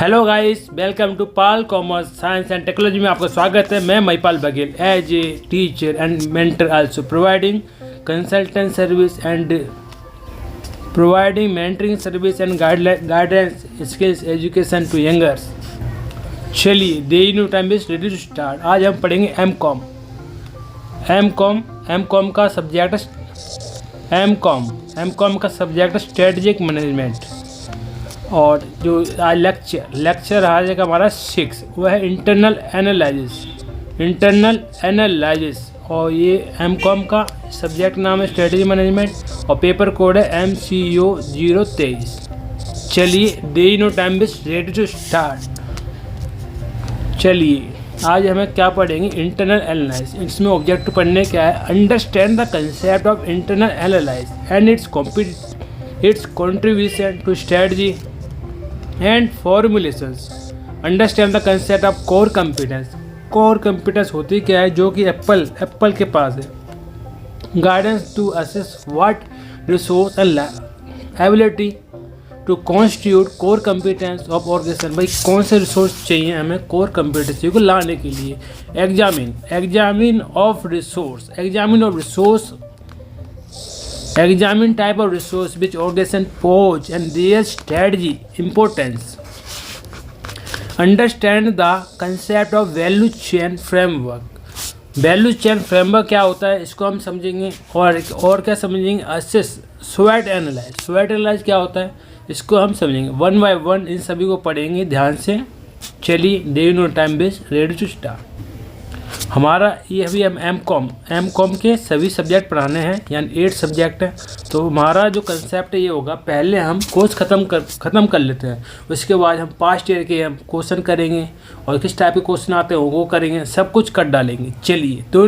Hello guys, welcome to Pal commerce science and technology में आपका स्वागत है। मैं Mahipal Baghel as a teacher and mentor also providing consultant service and providing mentoring service and guidance skills education to youngers. चलिए the new time is ready to start. आज हम पढ़ेंगे M com का सब्जेक्ट स्ट्रेटजिक मैनेजमेंट। और जो आज lecture आज का हमारा 6 वह है इंटरनल एनालिसिस और ये एम.कॉम का सब्जेक्ट नाम है स्ट्रेटजी मैनेजमेंट और पेपर कोड है MCO 023। चलिए day no time is ready to start. चलिए आज हमें क्या पढ़ेंगे, इंटरनल एनालिसिस। इसमें ऑब्जेक्टिव पढ़ने क्या है, understand the concept of internal analysis and its contribution to strategy and formulations. Understand the concept of core competence होती क्या है, जो कि एप्पल के पास है। Guidance to assess what resource and ability to constitute core competence of organisation. भाई कौन से रिसोर्स चाहिए हमें कोर कंपिटेंसी को लाने के लिए। Examine type of resource which organization pose and their strategy importance. Understand the concept of value chain framework क्या होता है इसको हम समझेंगे और क्या समझेंगे, assess SWOT analyze क्या होता है इसको हम समझेंगे। 1 by 1 इन सभी को पढ़ेंगे ध्यान से। चलिए डे नो टाइम बेस रेडी टू स्टार्ट। हमारा ये अभी हम एम.कॉम के सभी सब्जेक्ट पढ़ाने हैं, यानी 8 सब्जेक्ट है। तो हमारा जो कंसेप्ट है ये होगा, पहले हम कोर्स ख़त्म कर लेते हैं, उसके बाद हम पास्ट ईयर के हम क्वेश्चन करेंगे और किस टाइप के क्वेश्चन आते हैं वो करेंगे, सब कुछ कर डालेंगे। चलिए तो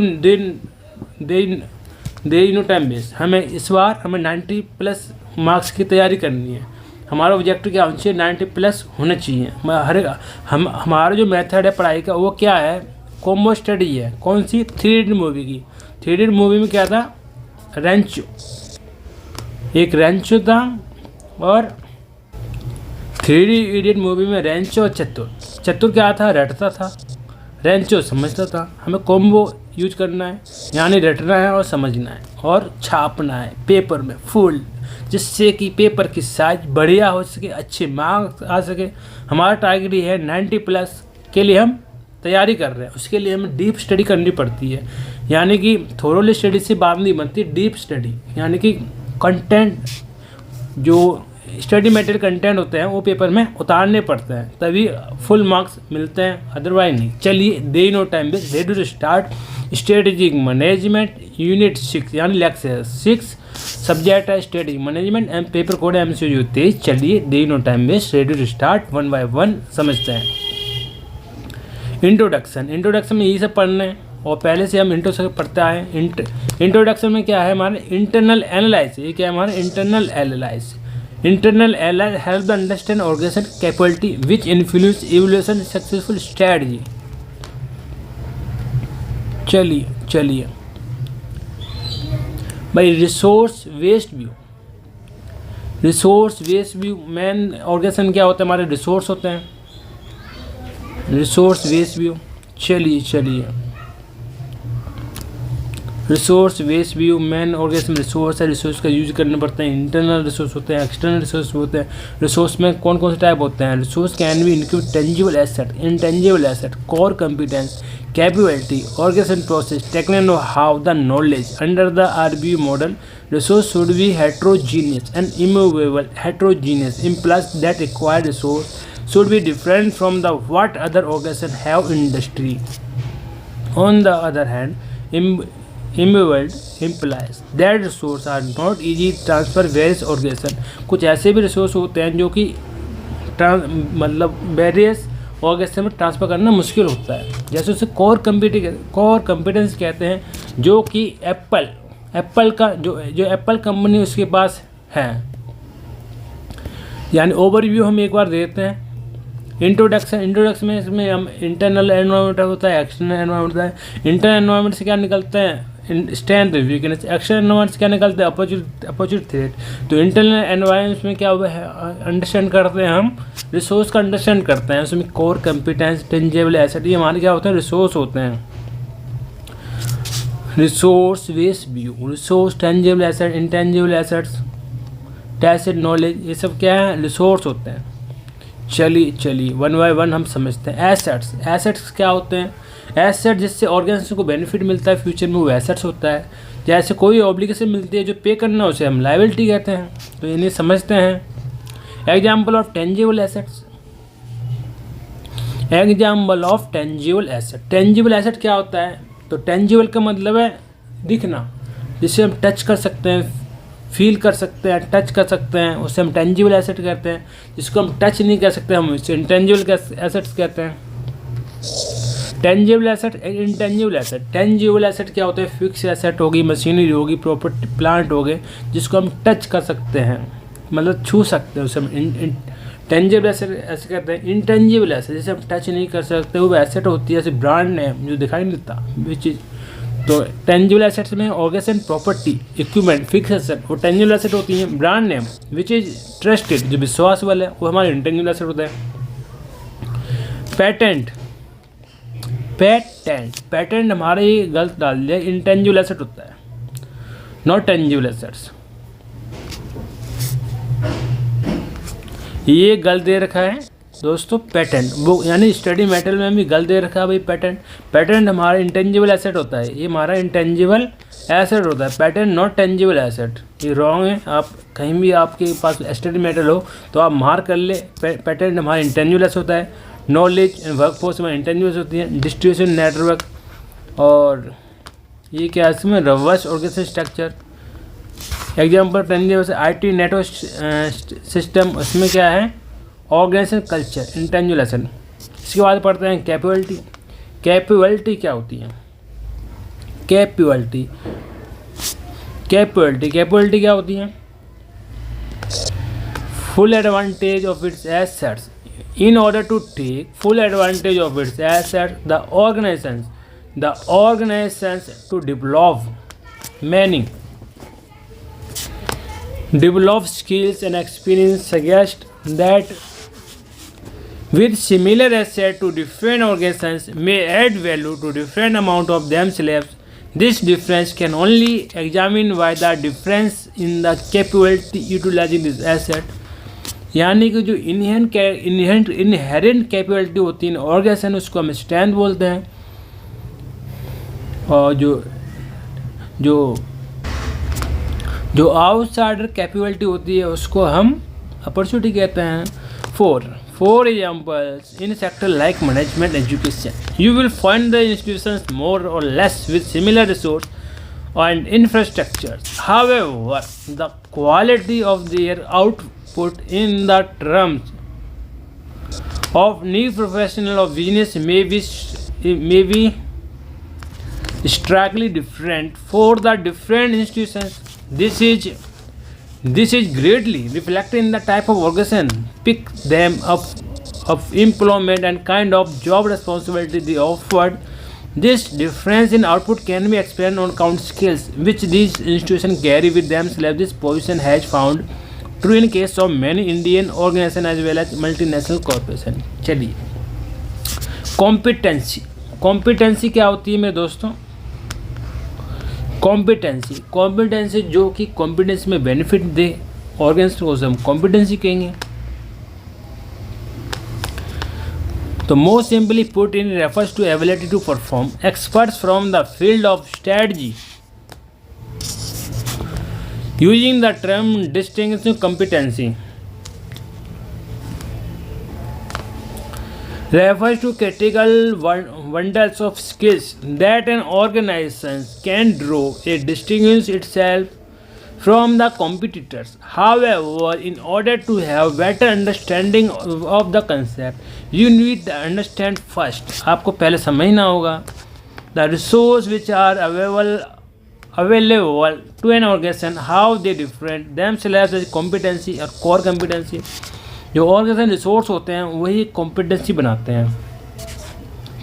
दे नो टाइम बेस इस बार हमें 90+ मार्क्स की तैयारी करनी है। हमारा ऑब्जेक्टिव क्या होना चाहिए, 90+ होना चाहिए। हमारा जो मेथड है पढ़ाई का वो क्या है, कॉम्बो स्टडी है। कौन सी, 3 इडियट मूवी की। 3 इडियट मूवी में क्या था, एक रेंचो था और 3 इडियट मूवी में रेंचो और चतुर क्या था, रटता था, रेंचो समझता था। हमें कॉम्बो यूज करना है, यानी रटना है और समझना है और छापना है पेपर में फुल, जिससे कि पेपर की साइज बढ़िया हो सके, अच्छे मार्क्स आ सके। हमारा टारगेट ये है 90+ के लिए हम तैयारी कर रहे हैं। उसके लिए हमें डीप स्टडी करनी पड़ती है, यानी कि थोरोली स्टडी से बात नहीं बनती। डीप स्टडी यानी कि कंटेंट, जो स्टडी मटेरियल कंटेंट होते हैं वो पेपर में उतारने पड़ते हैं, तभी फुल मार्क्स मिलते हैं, अदरवाइज नहीं। चलिए डे नो टाइम बेस ready to start. Strategic management unit 6 यानी लेक्चर 6 सब्जेक्ट है strategic management and paper code है MCO 23। चलिए डे नो टाइम बेस रेडी टू स्टार्ट। 1 by 1 समझते हैं। इंट्रोडक्शन में यही सब पढ़ना है और पहले से हम इंट्रोडक्शन पढ़ते आए। इंट्रोडक्शन में क्या है हमारे, इंटरनल एनालिसिस। ये क्या है हमारे internal analysis help the understand organisation capability which influence evolution successful strategy. चलिए भाई रिसोर्स वेस्ट व्यू मेन ऑर्गेनाइजेशन क्या होता है, हमारे रिसोर्स होते हैं, रिसोर्स वेस्ट व्यू। चलिए रिसोर्स वेस्ट व्यू मेन ऑर्गेनाइजेशन रिसोर्स है, रिसोर्स का यूज करने पड़ते हैं। इंटरनल रिसोर्स होते हैं, एक्सटर्नल रिसोर्स होते हैं। रिसोर्स में कौन कौन से टाइप होते हैं, resource can be include tangible asset, intangible asset, core competence, capability, organisation process, technical know how, the knowledge. Under the RBU model resource should be heterogeneous and immovable. Heterogeneous implies that required resource should be different from the what other organization have industry. On the other hand, immovable implies that resources are not easy transfer various organization. कुछ ऐसे भी resource होते हैं जो कि मतलब various organisation में transfer करना मुश्किल होता है, जैसे उसे कोर कंपिटेंस कहते हैं, जो कि एप्पल का जो एप्पल कंपनी उसके पास है। यानी ओवरव्यू हम एक बार देते हैं। इंट्रोडक्शन में इसमें हम इंटरनल एनवायरनमेंट होता है, एक्सटर्नल एनवायरनमेंट होता है। इंटरनल एनवायरनमेंट से क्या निकलते हैं, स्ट्रेंथ वीकनेस। एक्सटर्नल एनवायरमेंट क्या निकलते हैं, अपोजिट थ्रेट। तो इंटरनल एनवायरमेंट में क्या हुआ है, अंडरस्टैंड करते हैं हम, रिसोर्स का अंडरस्टैंड करते हैं, उसमें कोर कंपिटेंस, टेंजेबल एसेट, ये हमारे क्या होते हैं, रिसोर्स होते हैं। Resource based view, resource, tangible asset, intangible assets, tacit knowledge, ये सब क्या है, रिसोर्स होते हैं। चलिए वन बाय वन हम समझते हैं। एसेट्स क्या होते हैं, एसेट जिससे ऑर्गेनाइजेशन को बेनिफिट मिलता है फ्यूचर में, वो एसेट्स होता है। जैसे कोई ऑब्लिगेशन मिलती है जो पे करना है, उसे हम लायबिलिटी कहते हैं। तो इन्हें समझते हैं। Example of tangible assets, example of tangible asset. Tangible asset क्या होता है, तो टेंजिबल का मतलब है दिखना, जिसे हम टच कर सकते हैं, फील कर सकते हैं, टच कर सकते हैं, उसे हम टेंजिबल एसेट कहते हैं। जिसको हम टच नहीं कर सकते, हम इसे इंटेंजिबल एसेट्स कहते हैं। Tangible asset, intangible asset. Tangible asset क्या होता है, फिक्स एसेट होगी, मशीनरी होगी, प्रॉपर्टी प्लांट हो गए, जिसको हम टच कर सकते हैं, मतलब छू सकते हैं, उसे हम टेंजिबल एसेट ऐसे कहते हैं। इंटेंजिबल एसेट जैसे हम टच नहीं कर सकते, वो एसेट होती है, जैसे ब्रांड नेम जो दिखाई नहीं देता विच चीज़। तो टेंजिबल एसेट्स में organisation property, equipment, fix asset, वो टेंजिबल एसेट होती हैं। Brand name which is trusted, जो विश्वास वाला है, वो हमारे इंटेंजिबल एसेट होता है। पैटेंट हमारे ही गलत डाल दिया, इंटेंजिबल एसेट होता है, नॉट टेंजिबल एसेट्स। ये गलत दे रखा है दोस्तों, पेटेंट वो यानी स्टडी मेटेरियल में भी गलत दे रखा है भाई। पेटेंट हमारा इंटेंजिबल एसेट होता है, ये हमारा इंटेंजिबल एसेट होता है, पेटेंट नॉट टेंजिबल एसेट। ये रॉन्ग है, आप कहीं भी आपके पास स्टडी मेटेरियल हो तो आप मार्क कर ले, पेटेंट हमारा इंटेंजिबल एसेट होता है। नॉलेज एंड वर्कफोर्स में इंटेंजिबल होती है। डिस्ट्रीब्यूशन नेटवर्क, और ये क्या है इसमें, reverse organisation structure. Example tangible से IT नेटवर्क सिस्टम, उसमें क्या है, ऑर्गेनाइजेशन कल्चर, इंटेंजिबल एसेट। इसके बाद पढ़ते हैं कैपेबिलिटी। कैपेबिलिटी क्या होती है, कैपेबिलिटी क्या होती है, full advantage of its assets. In order to take full advantage of its assets, the organizations to develop skills and experience suggest that with similar assets to different organizations may add value to different amount of themselves. This difference can only examine by the difference in the capability utilizing this asset. यानी कि जो inherent capability होती है organisation, उसको हम strength बोलते हैं, और जो आउटसाइडर कैपेबिलिटी होती है उसको हम अपॉर्चुनिटी कहते हैं। For examples in sector like management education, you will find the institutions more or less with similar resource and infrastructures. However, the quality of their output in the terms of new professional of business may be strikingly different for the different institutions. This is greatly reflected in the type of organization, pick them up of employment and kind of job responsibility they offered. This difference in output can be explained on count skills which these institutions carry with themselves. This position has found true in case of many Indian organizations as well as multinational corporations. चलिए, competency क्या होती है मेरे दोस्तों, competency जो कि competency में benefit दे organisation को, हम कॉम्पिटेंसी कहेंगे। तो most simply put, it refers to ability to perform. Experts from the field of strategy using the term distinguishing competency refers to critical bundles of skills that an organization can draw to distinguish itself from the competitors. However, in order to have better understanding of the concept, you need to understand first. आपको पहले समझना होगा the resources which are available to an organization, how they different themselves as competency और core competency. जो organisation resource होते हैं वही competency बनाते हैं।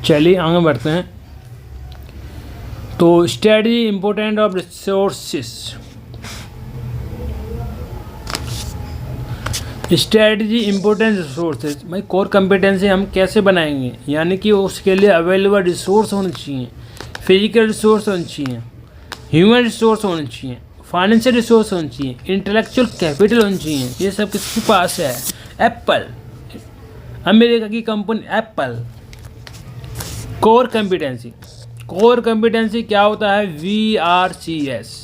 चलिए आगे बढ़ते हैं। तो study important of resources, strategy important resources. भाई कोर कंपिटेंसी हम कैसे बनाएंगे, यानी कि उसके लिए अवेलेबल रिसोर्स होने चाहिए, फिजिकल रिसोर्स होने चाहिए, ह्यूमन रिसोर्स होने चाहिए, फाइनेंशियल रिसोर्स होने चाहिए, इंटेलेक्चुअल कैपिटल होनी चाहिए। ये सब किसके पास है? एप्पल, अमेरिका की company Apple. Core competency, core competency क्या होता है? VRCS।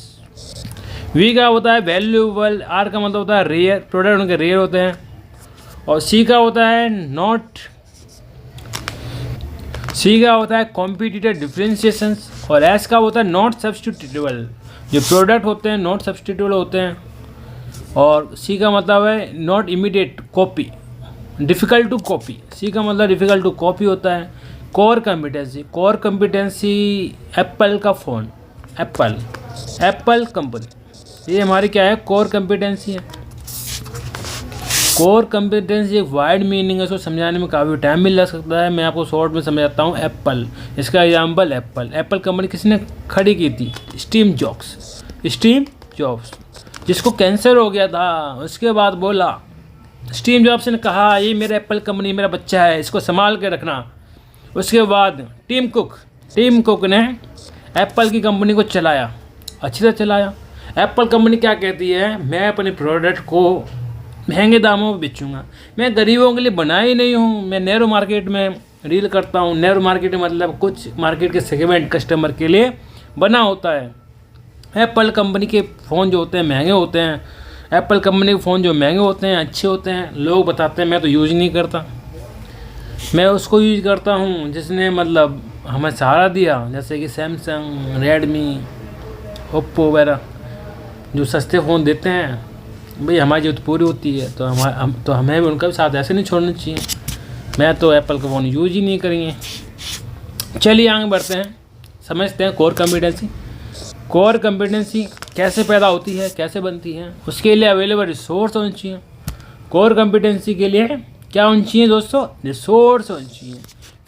वी का होता है वैल्यूएबल, आर का मतलब होता है रेयर, प्रोडक्ट उनके रेयर होते हैं, और सी का होता है नॉट, सी का होता है कॉम्पिटिटिव डिफरेंशिएशन, और एस का होता है नॉट सब्स्टिट्यूटेबल। जो प्रोडक्ट होते हैं नॉट सब्स्टिट्यूटेबल होते हैं, और सी का मतलब है not immediate copy, difficult to copy. C का मतलब डिफ़िकल्ट टू कॉपी होता है। Core competency, core competency Apple का फ़ोन, एप्पल कंपनी, ये हमारी क्या है? कोर कंपिटेंसी है। कोर कंपिटेंसी एक वाइड मीनिंग है, उसको समझाने में काफ़ी टाइम मिल जा सकता है। मैं आपको शॉर्ट में समझाता हूँ। एप्पल, इसका एग्जाम्पल एप्पल कंपनी किसने खड़ी की थी? स्टीव जॉब्स, जिसको कैंसर हो गया था। उसके बाद बोला, स्टीव जॉब्स ने कहा ये मेरा एप्पल कंपनी मेरा बच्चा है, इसको संभाल के रखना। उसके बाद टिम कुक ने एप्पल की कंपनी को चलाया, अच्छी तरह चलाया। एप्पल कंपनी क्या कहती है? मैं अपने प्रोडक्ट को महंगे दामों में बेचूंगा, मैं गरीबों के लिए बना ही नहीं हूँ, मैं नैरो मार्केट में डील करता हूँ। नैरो मार्केट मतलब कुछ मार्केट के सेगमेंट कस्टमर के लिए बना होता है। एप्पल कंपनी के फ़ोन जो होते हैं महंगे होते हैं, एप्पल कंपनी के फ़ोन जो महंगे होते हैं अच्छे होते हैं। लोग बताते हैं, मैं तो यूज़ नहीं करता, मैं उसको यूज़ करता हूँ जिसने मतलब हमें सहारा दिया, जैसे कि सैमसंग, रेडमी, ओप्पो वगैरह जो सस्ते फ़ोन देते हैं। भाई हमारी ज़रूरत पूरी होती है तो हमें भी उनका भी साथ ऐसे नहीं छोड़ना चाहिए। मैं तो एप्पल का फ़ोन यूज ही नहीं करेंगे। चलिए आगे बढ़ते हैं, समझते हैं कोर कंपिटेंसी। कोर कंपिटेंसी कैसे पैदा होती है, कैसे बनती है? उसके लिए अवेलेबल रिसोर्स होने चाहिए। कोर कंपिटेंसी के लिए क्या होनी चाहिए दोस्तों? रिसोर्स होनी चाहिए।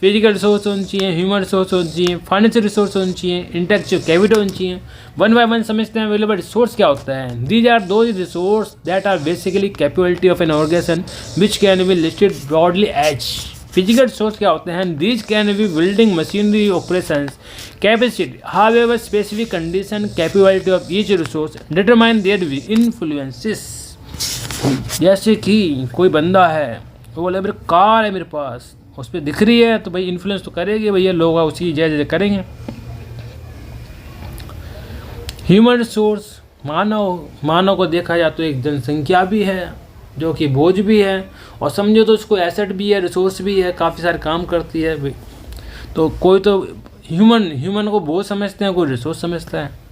फिजिकल रिसोर्स होनी चाहिए, ह्यूमन रिसोर्स होनी चाहिए, फाइनेंशियल रिसोर्स होनी चाहिए, इंटेलेक्चुअल कैपिटल होनी चाहिए। वन बाय वन समझते हैं अवेलेबल रिसोर्स क्या होता है। These are those resource that are basically capability of an organisation which can be listed broadly as. Physical resource क्या होते हैं? These can be building, machinery, operations, capacity. However specific condition, capability of each resource determine their influences. जैसे कि कोई बंदा है, वो बोले मेरे कार है मेरे पास, उस पर दिख रही है, तो भाई इन्फ्लुएंस तो करेगी, भैया लोग उसी जैसे करेंगे। ह्यूमन रिसोर्स, मानव को देखा जाए तो एक जनसंख्या भी है जो कि बोझ भी है, और समझो तो उसको एसेट भी है, रिसोर्स भी है, काफ़ी सारे काम करती है। तो कोई तो ह्यूमन को बोझ समझते हैं, कोई रिसोर्स समझता है।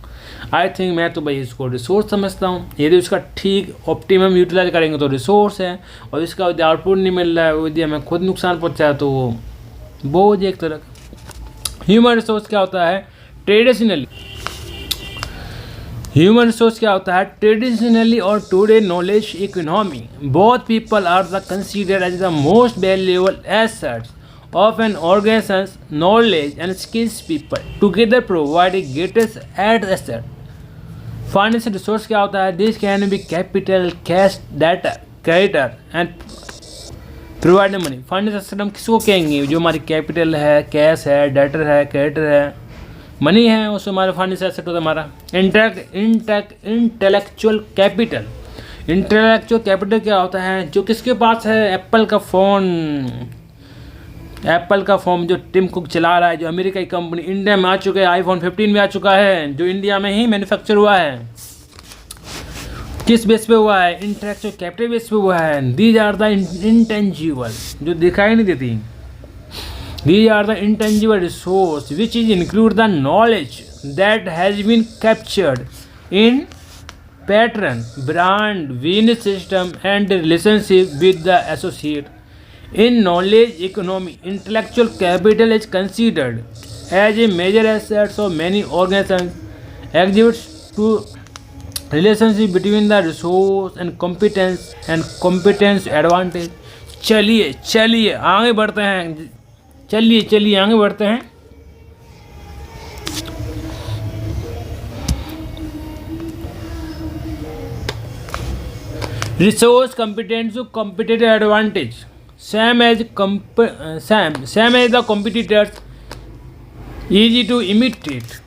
आई थिंक मैं तो भाई इसको रिसोर्स समझता हूँ। यदि उसका ठीक ऑप्टिमम यूटिलाइज करेंगे तो रिसोर्स है, और इसका यदि आउटपुट नहीं मिल रहा है, यदि हमें खुद नुकसान पहुँचाए तो वो बोझ एक तरह का। ह्यूमन रिसोर्स क्या होता है? ट्रेडिशनली और today knowledge economy both people are the considered as the most valuable assets of an organization's knowledge and skills people together provide a greatest asset. Financial resource क्या होता है? This can be capital, cash, data, creditor and provide money. Financial asset हम किसको कहेंगे? जो हमारी capital है, cash है, डेटर है, क्रेडिटर है, मनी है, उससे हमारा फाइनेंशियल एसेट होता है हमारा। इंटेलेक्चुअल कैपिटल, इंटेलेक्चुअल कैपिटल क्या होता है? जो किसके पास है? एप्पल का फ़ोन जो टिम कुक चला रहा है, जो अमेरिका की कंपनी, इंडिया में आ चुके हैं, आईफोन 15 में आ चुका है, जो इंडिया में ही मैन्युफैक्चर हुआ है। किस बेस पे हुआ है? इंटेलेक्चुअल कैपिटल बेस पे हुआ है। दीज आर द इंटेंजिबल, जो दिखाई नहीं देती, these are the intangible resource which is include the knowledge that has been captured in pattern, brand, business system and relationship with the associate. In knowledge economy, intellectual capital is considered as a major asset of many organizations, exhibits to relationship between the resource and competence advantage. चलिए आगे बढ़ते हैं, चलिए आगे बढ़ते हैं। Resource competence to competitive advantage. Same as the competitors. Easy to imitate.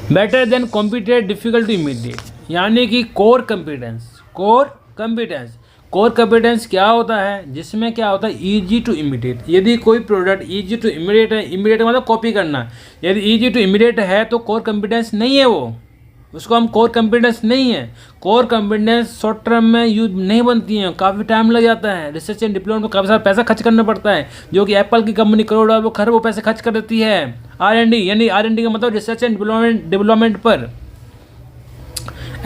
Better than competitor, difficult to imitate. यानी कि कोर कंपिटेंस क्या होता है, जिसमें क्या होता है ईजी टू इमिटेट। यदि कोई प्रोडक्ट ईजी टू इमिटेट है, इमिटेट मतलब कॉपी करना, यदि ईजी टू इमिटेट है तो कोर कंपिटेंस नहीं है वो, उसको हम कोर कंपिटेंस नहीं है। कोर कंपिटेंस शॉर्ट टर्म में यूज नहीं बनती हैं, काफ़ी टाइम लग जाता है, रिसर्च एंड डेवलपमेंट में काफ़ी सारा पैसा खर्च करना पड़ता है, जो कि एप्पल की कंपनी करोड़ों खरबों पैसे खर्च कर देती है। R&D यानी R&D का मतलब रिसर्च एंड डेवलपमेंट पर।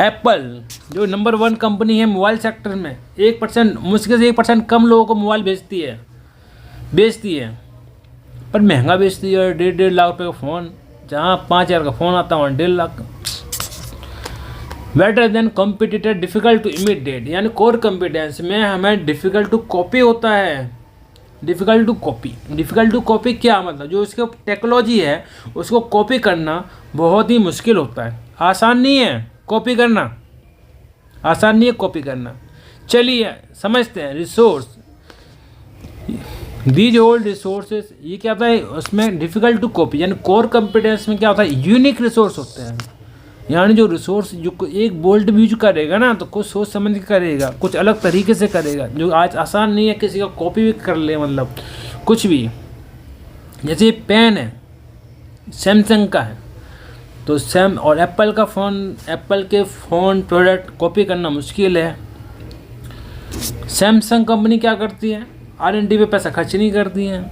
एप्पल जो नंबर 1 कंपनी है मोबाइल सेक्टर में, 1% मुश्किल से 1% कम लोगों को मोबाइल बेचती है, पर महंगा बेचती है। 1.5 लाख रुपये का फ़ोन, जहाँ 5,000 का फ़ोन आता है वहाँ 1.5 lakh. Better than competitor, difficult to imitate, यानी कोर कंपिटेंस में हमें डिफ़िकल्ट टू कॉपी होता है। डिफ़िकल्ट टू कॉपी क्या मतलब, जो उसकी टेक्नोलॉजी है उसको कॉपी करना बहुत ही मुश्किल होता है, आसान नहीं है कॉपी करना। चलिए समझते हैं। रिसोर्स, दीज होल्ड रिसोर्सेज, ये क्या होता है उसमें डिफ़िकल्ट टू कॉपी, यानी कोर कंपिटेंस में क्या होता है यूनिक रिसोर्स होते हैं। यानी जो रिसोर्स जो एक बोल्ट भी यूज करेगा ना तो कुछ सोच समझ के करेगा, कुछ अलग तरीके से करेगा, जो आज आसान नहीं है किसी का कॉपी भी कर ले, मतलब कुछ भी। जैसे पेन है, सैमसंग का है, तो और एप्पल के फ़ोन प्रोडक्ट कॉपी करना मुश्किल है। सैमसंग कंपनी क्या करती है, R&D पे पैसा खर्च नहीं करती है।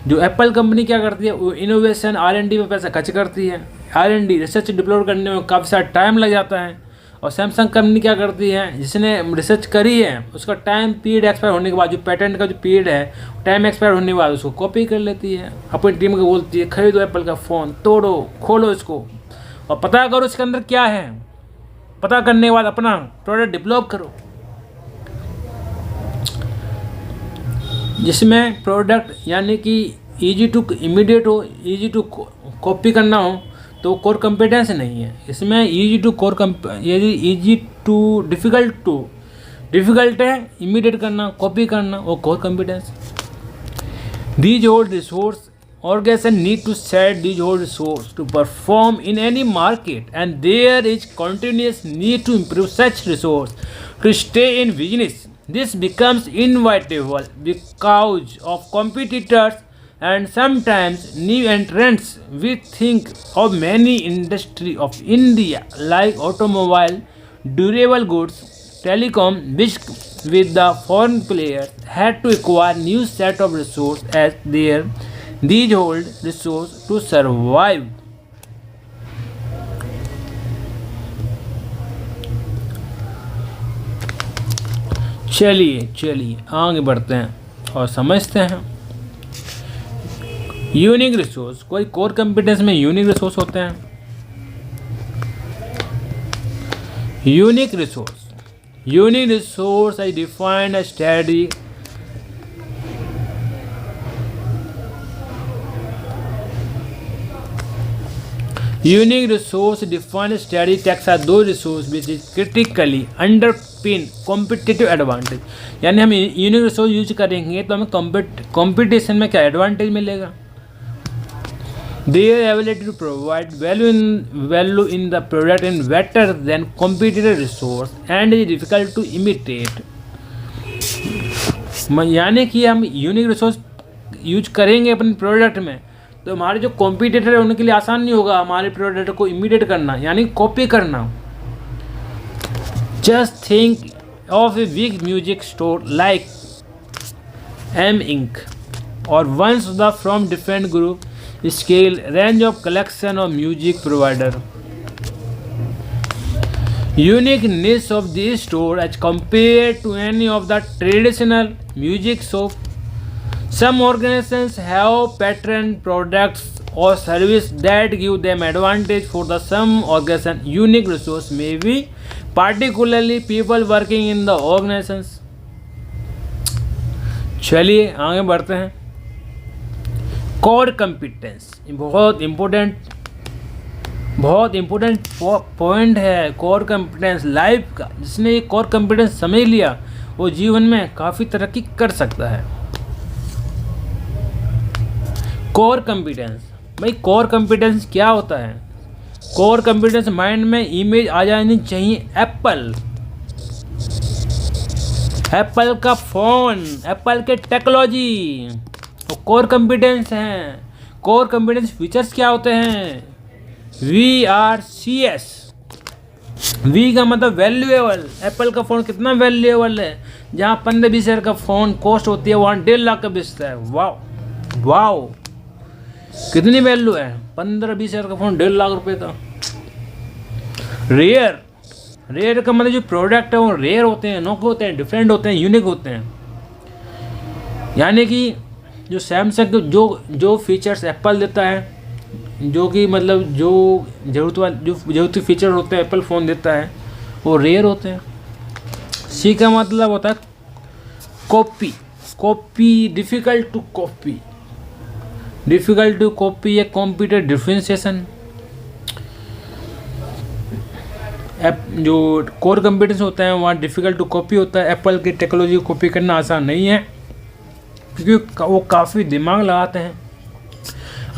जो एप्पल कंपनी क्या करती है, वो इनोवेशन R&D पे पैसा खर्च करती है। R&D रिसर्च डेवलप करने में काफ़ी सारा टाइम लग जाता है। और सैमसंग कंपनी क्या करती है, जिसने रिसर्च करी है उसका टाइम पीरियड एक्सपायर होने के बाद, जो पेटेंट का जो पीरियड है टाइम एक्सपायर होने के बाद उसको कॉपी कर लेती है। अपनी टीम को बोलती है खरीदो एप्पल का फ़ोन, तोड़ो खोलो इसको और पता करो इसके अंदर क्या है। पता करने के बाद अपना प्रोडक्ट डेवलप करो, जिसमें प्रोडक्ट यानी कि ईजी टू इमीडिएट हो, ईजी टू कॉपी करना हो, तो कोर कंपिटेंस नहीं है इसमें। ईजी टू डिफ़िकल्ट है इमीडिएट करना, कॉपी करना, वो core competence. These hold resource, organization need to set these whole resource to perform in any market, and there is continuous need to improve such resource to stay in business. This becomes inevitable because of competitors and sometimes new entrants. We think of many industries of India like automobile, durable goods, telecom, which with the foreign players had to acquire new set of resource as their these hold resource to survive. चलिए आगे बढ़ते हैं और समझते हैं। Unique resource, कोई core competence में unique resource होते हैं। Unique resource I defined as study Unique resource defined study takes are those resource which is critically underpin competitive advantage. यानी हम यूनिक रिसोर्स यूज करेंगे तो हमें कंपटीशन में क्या एडवांटेज मिलेगा। Their ability to provide value in the product is better than competitor resource and is difficult to imitate. यानी कि हम यूनिक रिसोर्स यूज करेंगे अपने प्रोडक्ट में तो हमारे जो कॉम्पिटिटर है उनके लिए आसान नहीं होगा हमारे प्रोडक्ट को इमिटेट करना, यानी कॉपी करना। Just think of a big music store like M Inc. और once the from different group scale range of collection of music provider. Uniqueness of this store as compared to any of the traditional music shop. Some organizations have patterned products or service that give them advantage for the some organization. Unique resource may be particularly people working in the organizations. चलिए आगे बढ़ते हैं। Core competence बहुत बहुत important point है core competence life का। जिसने ये कोर कंपिटेंस समझ लिया वो जीवन में काफ़ी तरक्की कर सकता है। कोर कंपिटेंस, भाई कोर कंपिटेंस क्या होता है? कोर कंपिटेंस माइंड में इमेज आ जानी चाहिए एप्पल का फ़ोन, एप्पल के टेक्नोलॉजी तो कोर कंपिटेंस हैं। कोर कंपिटेंस फीचर्स क्या होते हैं? VRCS, वी का मतलब वैल्यूएबल। एप्पल का फ़ोन कितना वैल्यूएबल है? जहाँ 15-20 हज़ार का फ़ोन कॉस्ट होती है वहाँ 1.5 लाख का बेचता है। वाह वाह, कितनी वैल्यू है? 15-20 हज़ार का फ़ोन 1.5 लाख रुपए का। रेयर का मतलब जो प्रोडक्ट है वो रेयर होते हैं, अनोखे होते हैं, डिफरेंट होते हैं, यूनिक होते हैं। यानी कि जो सैमसंग जो फीचर्स एप्पल देता है, जो कि मतलब जो जरूरती फीचर होते हैं एप्पल फ़ोन देता है वो रेयर होते हैं। सी का मतलब होता है कॉपी, डिफ़िकल्ट टू कॉपी या कंप्यूटर डिफरेंशिएशन। जो कोर कंपिटेंस होता है वहाँ डिफ़िकल्ट टू कॉपी होता है। एप्पल की टेक्नोलॉजी को कॉपी करना आसान नहीं है क्योंकि वो काफ़ी दिमाग लगाते हैं।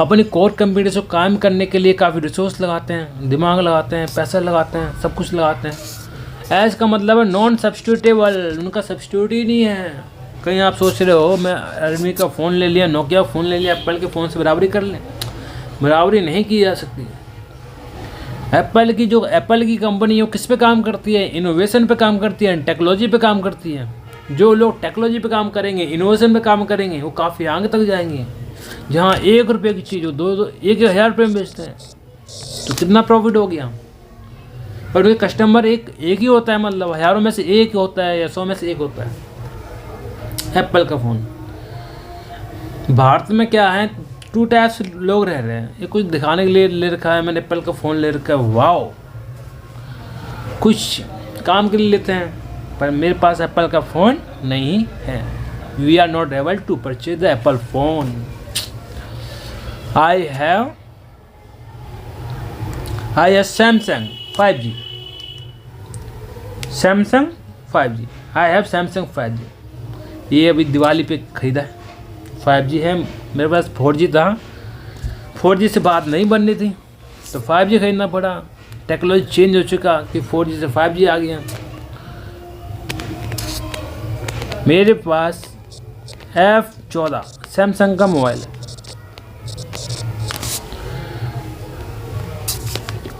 अपनी कोर कंपिटेंस को कायम करने के लिए काफ़ी रिसोर्स लगाते हैं, दिमाग लगाते हैं, पैसा लगाते हैं, सब कुछ लगाते हैं। एज का मतलब है नॉन सब्स्टिट्यूटेबल, उनका सब्स्टिट्यूट ही नहीं है। कहीं आप सोच रहे हो मैं रियलमी का फ़ोन ले लिया, नोकिया फ़ोन ले लिया, एप्पल के फ़ोन से बराबरी कर लें, बराबरी नहीं की जा सकती। एप्पल की कंपनी वो किस पे काम करती है? इनोवेशन पे काम करती है, टेक्नोलॉजी पे काम करती है। जो लोग टेक्नोलॉजी पे काम करेंगे, इनोवेशन पे काम करेंगे, वो काफ़ी आगे तक जाएंगे। जहाँ 1 रुपये की चीज़ हो 1,000 रुपये में बेचते हैं तो कितना प्रॉफिट हो गया। पर वो कस्टमर एक ही होता है, मतलब हज़ारों में से एक होता है या 100 में से एक होता है। एप्पल का फ़ोन भारत में क्या है, 2 टाइप्स लोग रह रहे हैं। ये कुछ दिखाने के लिए ले रखा है, मैंने एप्पल का फ़ोन ले रखा है, वाओ, कुछ काम के लिए लेते हैं, पर मेरे पास एप्पल का फ़ोन नहीं है। We are not able to purchase the Apple phone. I have Samsung 5G. Samsung 5G. I have Samsung 5G. ये अभी दिवाली पे ख़रीदा है। 5G है, मेरे पास 4G था, 4G से बात नहीं बननी थी तो 5G ख़रीदना पड़ा। टेक्नोलॉजी चेंज हो चुका कि 4G से 5G आ गया। मेरे पास F14 सैमसंग का मोबाइल है।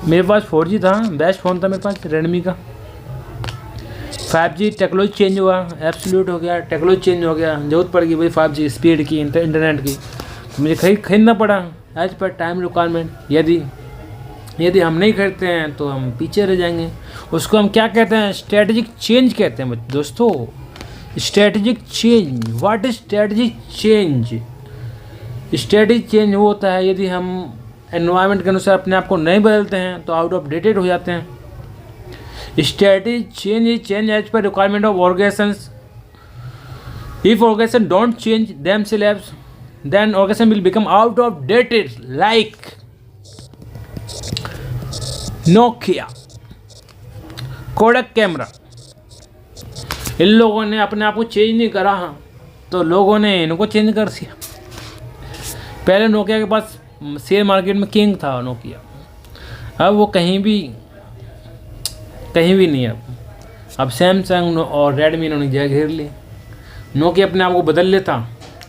मेरे पास 4G था, बेस्ट फ़ोन था मेरे पास रेडमी का। 5G टेक्नोलॉजी चेंज हुआ, एब्सोल्यूट हो गया, टेक्नोलॉजी चेंज हो गया, ज़रूरत पड़ गई भाई 5G स्पीड की, इंटरनेट की, तो मुझे खरीदना पड़ा एज पर टाइम रिक्वायरमेंट। यदि हम नहीं खरीदते हैं तो हम पीछे रह जाएंगे। उसको हम क्या कहते हैं? स्ट्रेटजिक चेंज कहते हैं दोस्तों। Strategic change, what is strategic change? Strategic change वो होता है यदि हम एनवायरनमेंट के अनुसार अपने आप को नहीं बदलते हैं तो आउट ऑफ डेटेड हो जाते हैं। Strategic change is change as per requirement of organisations. If organisation don't change themselves then organisation will become out of dated, like Nokia, Kodak camera. इन लोगों ने अपने आप को चेंज नहीं करा तो लोगों ने इनको चेंज कर दिया। पहले नोकिया के पास शेयर मार्केट में किंग था नोकिया, अब वो कहीं भी नहीं है। अब सैमसंग और रेडमी ने जगह घेर ली। नोकिया अपने आप को बदल लेता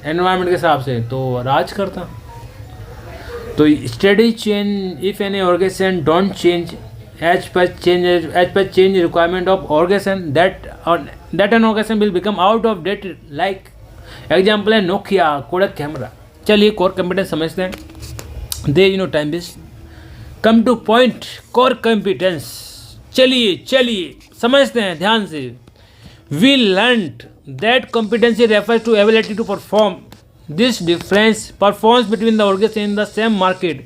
एनवायरनमेंट के हिसाब से तो राज करता। तो study change if any organisation don't change as per change requirement of organisation that an organisation will become out of date, like example है नोकिया, कोडक कैमरा। चलिए कोर कंपिटेंस समझते हैं। The time waste, come to point. Core competence, चलिए समझते हैं ध्यान से। We learned that competency refers to ability to perform. This difference performance between the organizations in the same market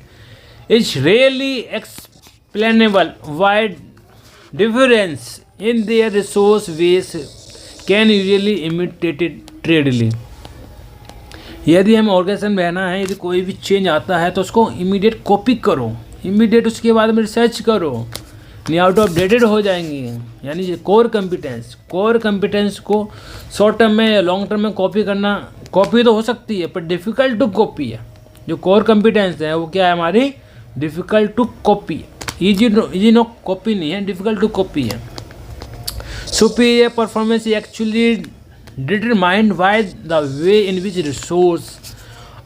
is rarely explainable. Why difference in their resource base can usually imitated readily. यदि हम organisation में रहना है, यदि कोई भी change आता है तो उसको इमीडिएट कॉपी करो, इमीडिएट उसके बाद में रिसर्च करो, नहीं आउट ऑफ डेटेड हो जाएंगे। यानी कोर कंपिटेंस को शॉर्ट टर्म में या लॉन्ग टर्म में कॉपी करना, कॉपी तो हो सकती है पर डिफ़िकल्ट टू कॉपी है। जो कोर कंपिटेंस है वो क्या है हमारी, difficult to copy, easy no copy नहीं है, डिफ़िकल्ट टू कॉपी है। Superior performance actually determined by the way in which resource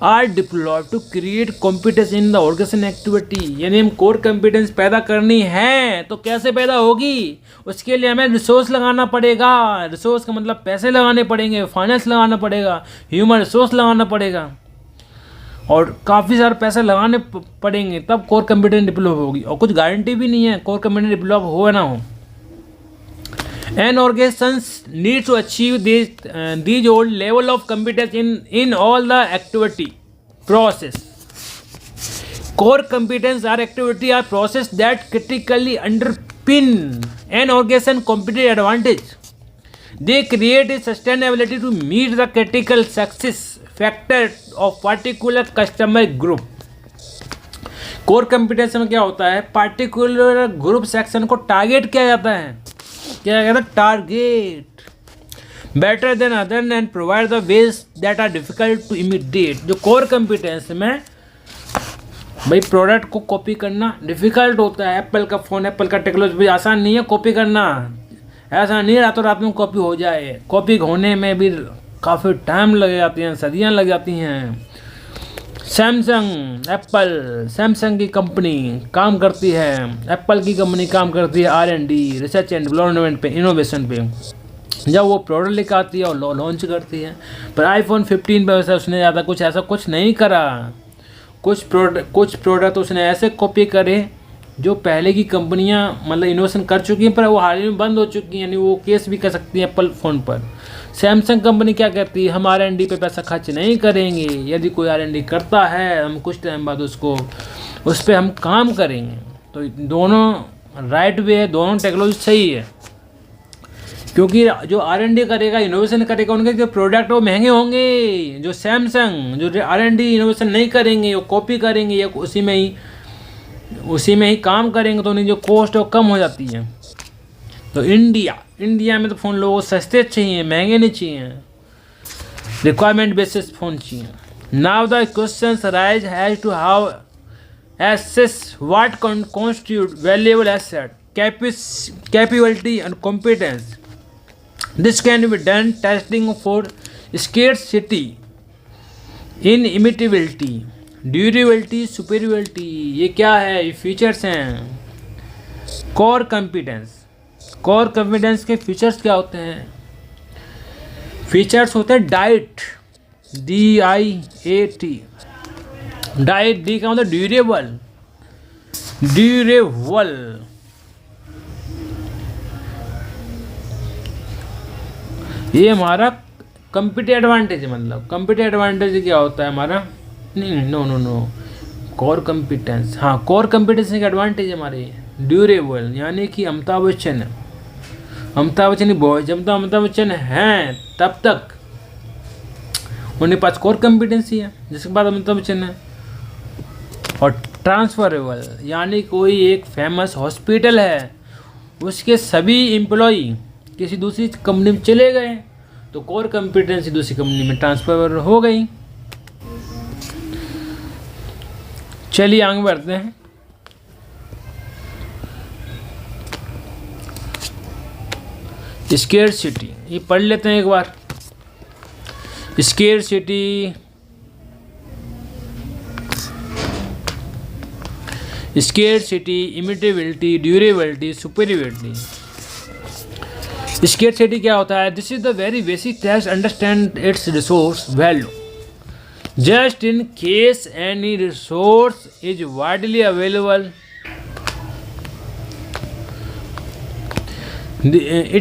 are deployed to create competence in the organisation activity. यानी हम कोर कॉम्पिटेंस पैदा करनी है तो कैसे पैदा होगी, उसके लिए हमें रिसोर्स लगाना पड़ेगा। रिसोर्स का मतलब पैसे लगाने पड़ेंगे, फाइनेंस लगाना पड़ेगा, ह्यूमन रिसोर्स लगाना पड़ेगा और काफ़ी सारे पैसे लगाने पड़ेंगे, तब कोर कॉम्पिटेंस डेवलप होगी। और कुछ गारंटी भी नहीं है कोर कॉम्पिटेंस डेवलप हो या ना हो। An organization needs to achieve these old level of competence in all the activity process. Core competence are activity or process that critically underpin an organization competitive advantage. They create a sustainability to meet the critical success factor of particular customer group. Core competence में क्या होता है, particular group section को target किया जाता है, क्या कहता है, target better than other and provide the ways that are difficult to immediate. जो कोर कॉम्पिटेंस में भाई प्रोडक्ट को कॉपी करना डिफिकल्ट होता है। एप्पल का फ़ोन, एप्पल का टेक्नोलॉजी आसान नहीं है कॉपी करना, ऐसा नहीं रातों रात में कॉपी हो जाए। कॉपी होने में भी काफ़ी टाइम लग जाती हैं, सदियाँ लग जाती हैं। सैमसंग की कंपनी काम करती है, एप्पल की कंपनी काम करती है R&D, रिसर्च एंड डेवलपमेंट पे, इनोवेशन पे। जब वो प्रोडक्ट लेकर आती है और लॉन्च करती है, पर आईफोन 15 पे वैसा उसने ज़्यादा कुछ नहीं करा। कुछ प्रोडक्ट उसने ऐसे कॉपी करे जो पहले की कंपनियां मतलब इनोवेशन कर चुकी हैं पर वो हाल ही में बंद हो चुकी हैं, यानी वो केस भी कर सकती हैं एप्पल फ़ोन पर। सैमसंग कंपनी क्या कहती है, हम R&D पे पैसा खर्च नहीं करेंगे, यदि कोई R&D करता है हम कुछ टाइम बाद उस पर हम काम करेंगे। तो दोनों राइट वे है, दोनों टेक्नोलॉजी सही है, क्योंकि जो R&D करेगा, इनोवेशन करेगा, उनके जो प्रोडक्ट वो महंगे होंगे। जो सैमसंग जो R&D इनोवेशन नहीं करेंगे, वो कॉपी करेंगे या उसी में ही काम करेंगे, तो उन्हें जो कॉस्ट है वो कम हो जाती है। तो इंडिया में तो फ़ोन लोगों को सस्ते चाहिए, महंगे नहीं चाहिए, रिक्वायरमेंट बेसिस फ़ोन चाहिए। Now the question rise has to how assess what constitute valuable asset, capability and competence. This can be done testing for scarcity, inimitability, durability, superiority. ये क्या है, ये फीचर्स हैं कोर कॉम्पिटेंस के features क्या होते हैं? फीचर्स होते हैं डाइट, DIAT, डाइट, डी का मतलब ड्यूरेबल, ये हमारा कंपीटिटिव एडवांटेज है। मतलब कंपीटिटिव एडवांटेज क्या होता है हमारा, नहीं नो कोर कॉम्पिटेंस, हाँ कोर कॉम्पिटेंस के एडवांटेज हमारे ड्यूरेबल, यानी कि अमिताभ बच्चन जब तक अमिताभ बच्चन हैं तब तक उनके पास कोर कॉम्पिटेंसी है, जिसके बाद अमिताभ बच्चन है। और ट्रांसफरेबल, यानी कोई एक फेमस हॉस्पिटल है, उसके सभी एम्प्लॉई किसी दूसरी कंपनी में चले गए तो कोर कॉम्पिटेंसी दूसरी कंपनी में ट्रांसफर हो गई। चलिए आगे बढ़ते हैं। स्केर्सिटी, ये पढ़ लेते हैं एक बार। Scarcity, imitability, durability, superiority. Scarcity क्या होता है? This is the very basic test understand its resource value just in case any resource is widely available,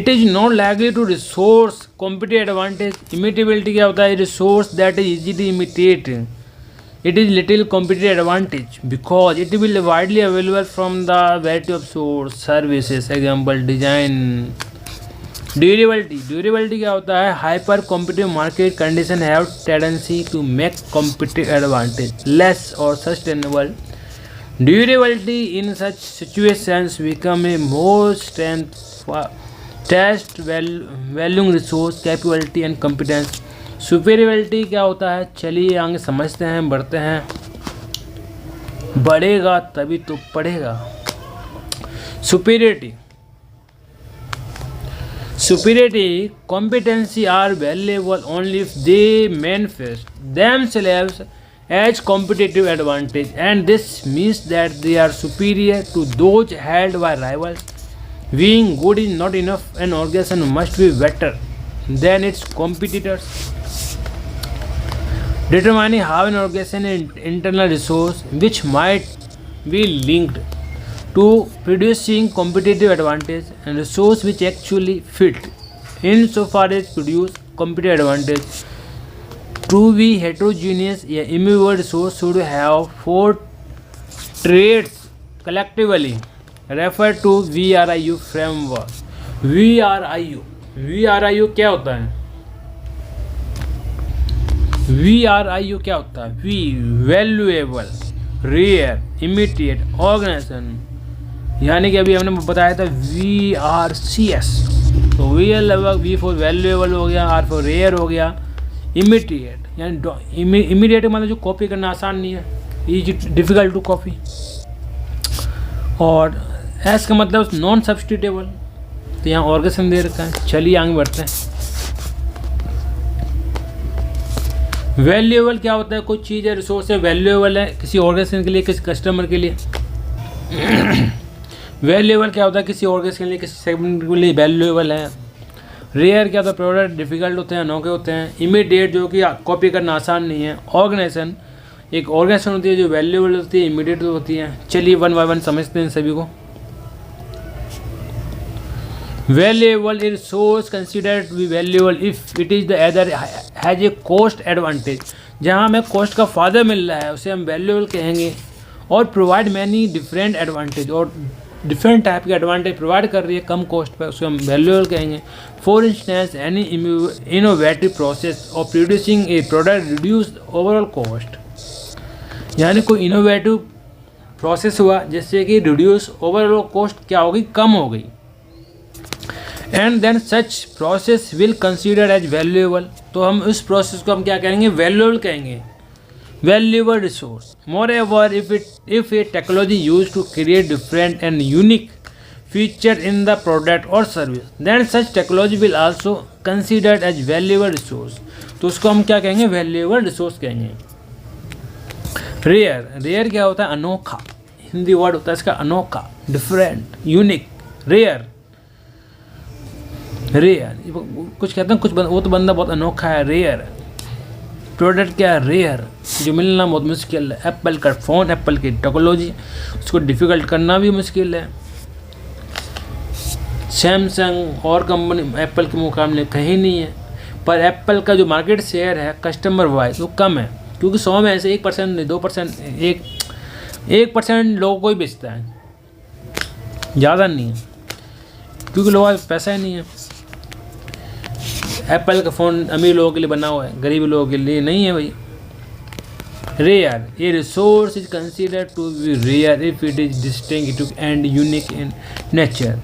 it is not likely to resource competitive advantage. Imitability क्या होता है? Resource that is easy to imitate, it is little competitive advantage because it will be widely available from the variety of source services, example design. Durability क्या होता है? Hyper competitive market condition have tendency to make competitive advantage less और sustainable durability in such situations become a more strength test valuing resource capability and competence. Superiority क्या होता है, चलिए आगे समझते हैं, बढ़ते हैं। बढ़ेगा तभी तो पढ़ेगा। Superiority competency are valuable only if they manifest themselves as competitive advantage, and this means that they are superior to those held by rivals. Being good is not enough. An organization must be better than its competitors. Determining how an organization internal resource which might be linked to producing competitive advantage and resource which actually fit insofar as produce competitive advantage. To be heterogeneous, a immovable resource should have 4 traits collectively referred to VRIU framework. VRIU क्या होता है? VRIU क्या होता है? valuable, rare, immediate, organization, यानी कि अभी हमने बताया था VRCS। तो V फॉर वैल्यूएबल हो गया, R फॉर रेयर हो गया, इमीडिएट यानी इमीडिएट मतलब जो कॉपी करना आसान नहीं है, इज डिफ़िकल्ट टू कॉपी, और एस का मतलब नॉन सब्स्टिट्यूटेबल। तो यहाँ ऑर्गेनाइजेशन दे रखा है। चलिए आगे बढ़ते हैं। वैल्यूएबल क्या होता है? कोई चीज़ है, रिसोर्स है, वैल्यूएबल है किसी ऑर्गेनाइजेशन के लिए, किसी कस्टमर के लिए। वैल्यूएबल क्या होता है? किसी ऑर्गेनाइजेशन के लिए, किसी सेगमेंट के लिए वैल्यूएबल है। रेयर क्या होता है? प्रोडक्ट डिफिकल्ट होते हैं, अनोखे होते हैं। इमीडिएट जो कि कॉपी करना आसान नहीं है। ऑर्गेनाइजेशन एक ऑर्गेनाइजेशन होती है जो वैल्यूएबल होती है, इमीडिएट होती है। चलिए वन बाय वन समझते हैं सभी को। Valuable is resource considered to be valuable if it is the other has a cost advantage. जहाँ हमें कॉस्ट का फ़ायदा मिल रहा है उसे हम वैल्यूएबल कहेंगे। और प्रोवाइड मैनी डिफरेंट एडवांटेज, और डिफरेंट टाइप के एडवांटेज प्रोवाइड कर रही है कम कॉस्ट पर, उसे हम वैल्यूएबल कहेंगे। For instance any innovative process of producing A product reduce overall cost. यानी कोई इनोवेटिव प्रोसेस हुआ जिससे कि रिड्यूस ओवरऑल कॉस्ट क्या होगी? कम हो गई। And then such process will consider as valuable. तो हम उस प्रोसेस को हम क्या कहेंगे? वैल्यूएबल कहेंगे। Valuable resource. Moreover, if a technology used to create different and unique feature in the product or service, then such technology will also considered as valuable resource. तो उसको हम क्या कहेंगे? valuable resource कहेंगे। Rare क्या होता है? अनोखा। हिंदी वर्ड होता है इसका अनोखा, different, unique, rare। कुछ कहते हैं कुछ वो तो बंदा बहुत अनोखा है, rare। प्रोडक्ट क्या है? रेयर, जो मिलना बहुत मुश्किल है। एप्पल का फ़ोन, एप्पल की टेक्नोलॉजी, उसको डिफ़िकल्ट करना भी मुश्किल है। सैमसंग और कंपनी एप्पल के मुकाबले कहीं नहीं है, पर एप्पल का जो मार्केट शेयर है कस्टमर वाइज वो कम है, क्योंकि 100 में ऐसे 1% नहीं, 2%, 1% लोगों को ही बेचता है, ज़्यादा नहीं है, क्योंकि लोगों का पैसा ही नहीं है। एप्पल का फ़ोन अमीर लोगों के लिए बना हुआ है, गरीब लोगों के लिए नहीं है भाई। रेयर, ये resource is considered to be rare if it is distinctive and unique in nature.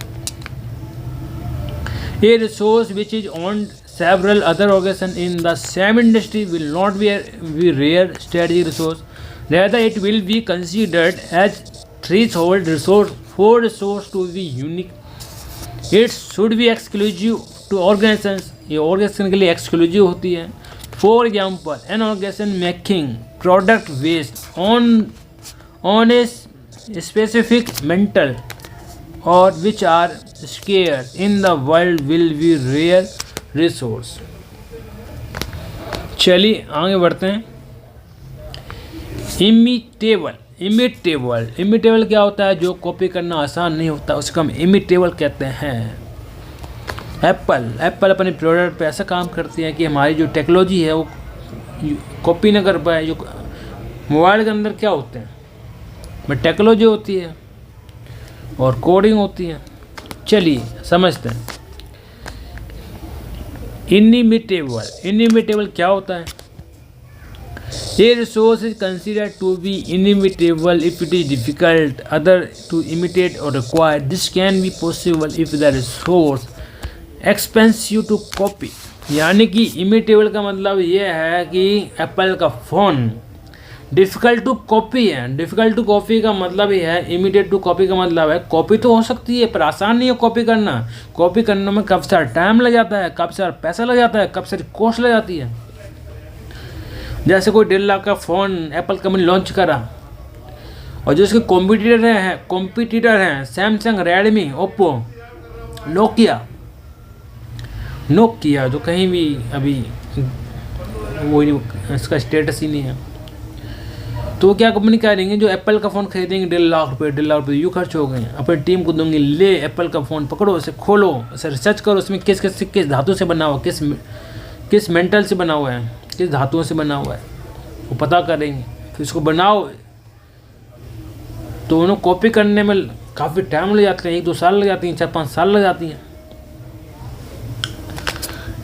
A resource which is owned several other organizations in the same industry will not be a rare strategic resource. Rather, it will be considered as threshold resource for resource to be unique. It should be exclusive to organizations. ये organization के लिए exclusive होती है. For example, an organization making product based on a specific mental or which are scarce in the world will be rare resource. चलिए आगे बढ़ते हैं। Imitable क्या होता है? जो कॉपी करना आसान नहीं होता उसको हम इमिटेबल कहते हैं। एप्पल अपने प्रोडक्ट पे ऐसा काम करती है कि हमारी जो टेक्नोलॉजी है वो कॉपी ना कर पाए। जो मोबाइल के अंदर क्या होते हैं, टेक्नोलॉजी होती है और कोडिंग होती है। चलिए समझते हैं। इनिमिटेबल क्या होता है? A resource is considered to be inimitable if it is difficult other to imitate or acquire. This can be possible if the resource expensive to copy. यानी कि इमिटेबल का मतलब ये है कि एप्पल का फ़ोन डिफ़िकल्ट टू कॉपी है। Difficult to copy का मतलब ये है, इमिटेट टू कॉपी का मतलब है कॉपी तो हो सकती है पर आसान नहीं है कॉपी करना। कॉपी करने में काफ़ी सारा टाइम लग जाता है, काफ़ी सारा पैसा लग जाता है, काफ़ी सारी कॉस्ट लग जाती है। जैसे कोई 1.5 लाख का फ़ोन एप्पल कंपनी लॉन्च करा और जो उसके कॉम्पिटिटर हैं सैमसंग, रेडमी, ओप्पो, नोकिया जो कहीं भी अभी वो नहीं, इसका स्टेटस ही नहीं है। तो क्या कंपनी क्या करेंगे, जो एप्पल का फ़ोन खरीदेंगे 1.5 लाख रुपये यूँ खर्च हो गए, अपनी टीम को दूंगी, ले एप्पल का फ़ोन पकड़ो, उसे खोलो, उसे रिसर्च करो, उसमें किस धातु से बना हुआ, किस मेंटल से बना हुआ है, किस धातुओं से बना हुआ है, वो पता करेंगे, फिर इसको बनाओ। तो उन्हें कॉपी करने में काफ़ी टाइम लग जाते हैं, 1-2 साल लग जाती हैं, 4-5 साल लग जाती हैं।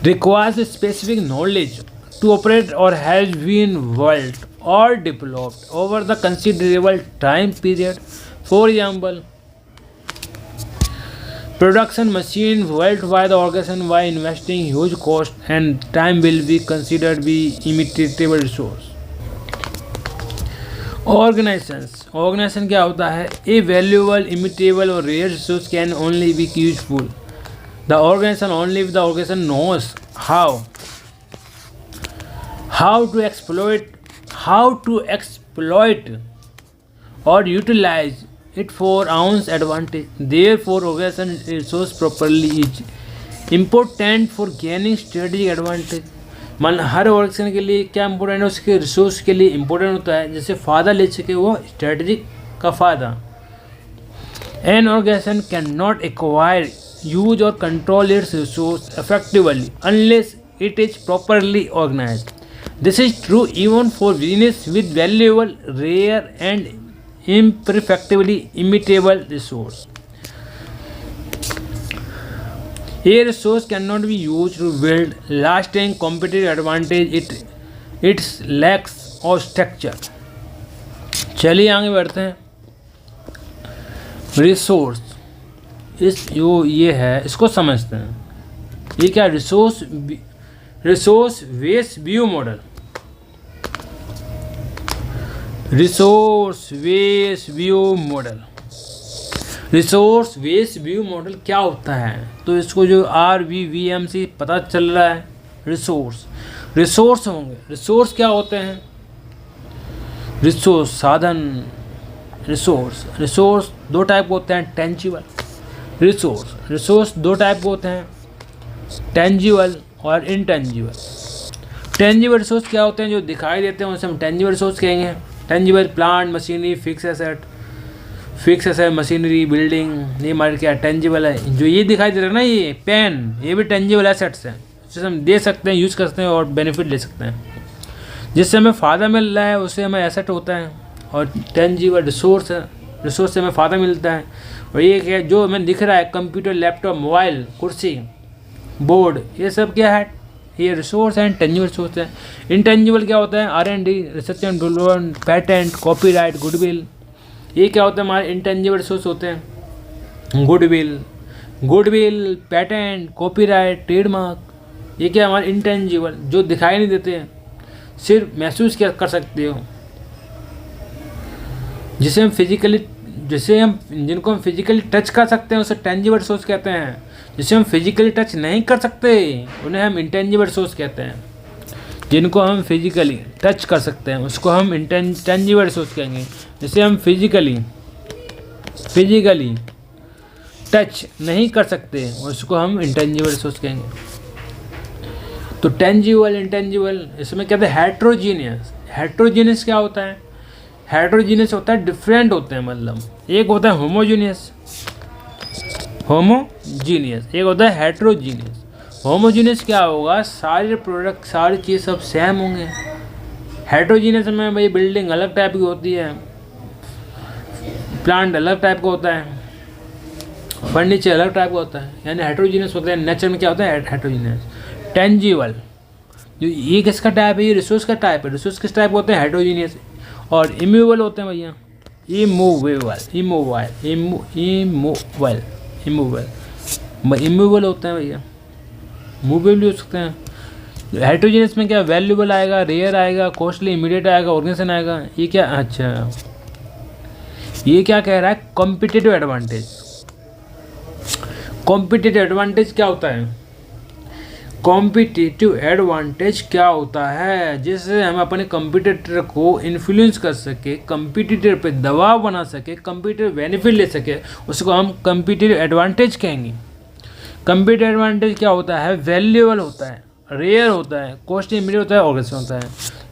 requires specific knowledge to operate or has been built or developed over the considerable time period. For example, production machine built by the organization by investing huge cost and time will be considered be imitable resource. Organization क्या होता है? A valuable, imitable or rare resource can only be useful the organization only if the organization knows how to exploit or utilize it for own advantage. Therefore, organization resource properly is important for gaining strategic advantage. मान हर organisation के लिए क्या important है, उसके resource के लिए important होता है, जैसे फ़ायदा ले सके वो स्ट्रेटजिक का फ़ायदा। An organization cannot acquire, use or control its resource effectively unless it is properly organized. This is true even for business with valuable, rare and imperfectly imitable resource. A resource cannot be used to build lasting competitive advantage. It lacks of structure. चलिए आगे बढ़ते हैं। Resource ये है, इसको समझते हैं। ये क्या, resource based view model. Resource based view model क्या होता है, तो इसको जो RVVM से पता चल रहा है। रिसोर्स होंगे, रिसोर्स क्या होते हैं, रिसोर्स साधन। रिसोर्स 2 टाइप के होते हैं, टेंजिबल रिसोर्स 2 टाइप के होते हैं, टेंजिबल और इनटेंजिबल। टेंजिबल रिसोर्स क्या होते हैं, जो दिखाई देते हैं उसे हम टेंजिबल रिसोर्स कहेंगे। Tangible plant, machinery, fix asset machinery, building, ये हमारे क्या टेंजिबल है। जो ये दिखाई दे रहा है ना, ये पेन, ये भी टेंजिबल एसेट्स हैं, जिसे हम दे सकते हैं, यूज़ कर सकते हैं और बेनिफिट ले सकते हैं। जिससे हमें फ़ायदा मिल रहा है उससे हमें एसेट होता है, और टेंजिबल रिसोर्स से हमें फ़ायदा मिलता है। और ये क्या, जो हमें दिख रहा है, कंप्यूटर, लैपटॉप, मोबाइल, कुर्सी, बोर्ड, ये सब क्या है, ये रिसोर्स एंड टेंजिबल रिसोर्स है। इनटेंजिबल क्या होता है, R&D, research and development, patent, copyright, goodwill, ये क्या होता है, हमारे इनटेंजिबल रिसोर्स होते हैं। गुडविल, पेटेंट, कॉपीराइट, ट्रेडमार्क, ये क्या हमारे इनटेंजिबल, जो दिखाई नहीं देते हैं, सिर्फ महसूस क्या कर सकते हो, जिनको हम फिजिकली टच कर सकते हैं उसे टेंजिबल रिसोर्स कहते हैं। जिसे हम फिजिकली टच नहीं कर सकते उन्हें हम इंटेंजिबल रिसोर्स कहते हैं। जिनको हम फिजिकली टच कर सकते हैं उसको हम इंटेंजिबल रिसोर्स कहेंगे। जिसे हम फिजिकली टच नहीं कर सकते उसको हम इंटेंजिबल रिसोर्स कहेंगे। तो टेंजिबल, इंटेंजिबल, इसमें कहते हैं हेट्रोजीनियस क्या होता है, हेट्रोजीनियस होता है डिफरेंट होते हैं, मतलब एक होता है होमोजीनियस, एक होता है हेट्रोजीनियस। होमोजीनियस क्या होगा, सारे प्रोडक्ट, सारी चीज़ सब सेम होंगे। हेट्रोजीनियस में भाई बिल्डिंग अलग टाइप की होती है, प्लांट अलग टाइप का होता है, फर्नीचर अलग टाइप का होता है, यानी हेट्रोजीनियस होता है। नेचर में क्या होता है, हेट्रोजीनियस। जो ये किसका टाइप है, ये रिसोर्स का टाइप है। रिसोर्स किस टाइप होते हैं, हेटेरोजीनियस, और इमूवेबल होते हैं भैया, इमूवेबल होते हैं भैया, मूवेबल हो सकते हैं। हेटेरोजीनियस में क्या, वैल्यूबल आएगा, रेयर आएगा, कॉस्टली, इमीडिएट आएगा, ऑर्गेनाइजेशन आएगा। ये क्या, अच्छा ये क्या कह रहा है, कॉम्पिटिटिव एडवांटेज। कॉम्पिटिटिव एडवांटेज क्या होता है, कॉम्पिटिटिव एडवांटेज क्या होता है, जिससे हम अपने कंपटीटर को इन्फ्लुएंस कर सके, कंपटीटर पे दबाव बना सके, कंपटीटर बेनिफिट ले सके, उसको हम कॉम्पिटिटिव एडवांटेज कहेंगे। कंपटीटिव एडवांटेज क्या होता है, वैल्यूएबल होता है, रेयर होता है, कॉस्टली, इमीडिएट होता है, ऑर्गेनाइजेशन होता है।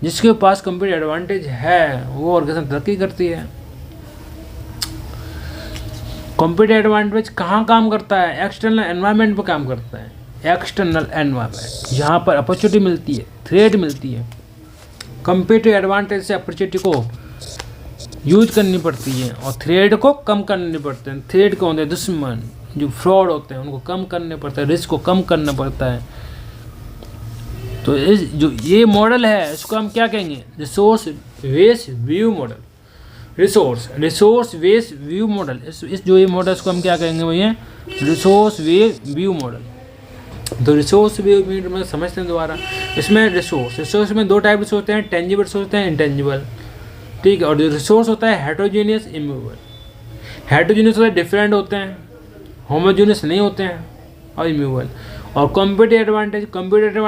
जिसके पास कंपटीटिव एडवांटेज है वो ऑर्गेनाइजेशन तरक्की करती है। कंपटीटिव एडवांटेज कहाँ काम करता है, एक्सटर्नल एनवायरनमेंट पर काम करता है। एक्सटर्नल एनवायरनमेंट जहाँ पर अपॉर्चुनिटी मिलती है, थ्रेट मिलती है। कंपटीटिव एडवांटेज से अपॉर्चुनिटी को यूज करनी पड़ती है और थ्रेट को कम करने पड़ते हैं। थ्रेट को होते हैं दुश्मन, जो फ्रॉड होते हैं उनको कम करने पड़ता है, रिस्क को कम करना पड़ता है। तो इस जो ये मॉडल है इसको हम क्या कहेंगे, resource based view model. Resource based view model, इस जो ये मॉडल इसको हम क्या कहेंगे भैया, रिसोर्स बेस्ड व्यू मॉडल। तो रिसोर्स व्यू में समझते हैं दोबारा। इसमें रिसोर्स में दो टाइप रिसोर्स होते हैं, टेंजिबल रिसोर्स होते हैं, इंटेंजिबल, ठीक है। और जो रिसोर्स होता है हेटेरोजेनियस, इमूवेबल। हेटेरोजेनियस होता है डिफरेंट होते हैं, होमोजेनियस नहीं होते हैं, और इमूवेबल। और कंपटीटिव एडवांटेज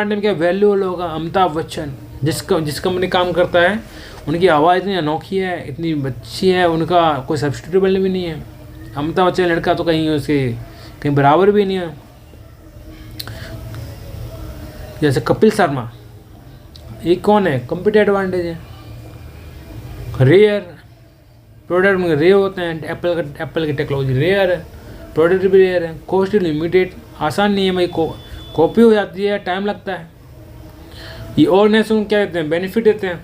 में क्या, वैल्यूएबल होगा। अमिताभ बच्चन जिस कंपनी काम करता है उनकी आवाज़ इतनी अनोखी है, इतनी अच्छी है, उनका कोई सब्स्टिट्यूटेबल भी नहीं है। अमिताभ बच्चन लड़का तो कहीं उसके कहीं बराबर भी नहीं है। जैसे कपिल शर्मा, ये कौन है, कंपटीटिव एडवांटेज है। रेयर प्रोडक्ट में रेयर होते हैं, एप्पल की टेक्नोलॉजी रेयर है, प्रोडक्ट भी रेयर है, कॉस्ट लिमिटेड, आसान नहीं है भाई, कॉपी हो जाती है, टाइम लगता है। ये ऑर्गेनाइजेशन क्या देते हैं, बेनिफिट देते हैं।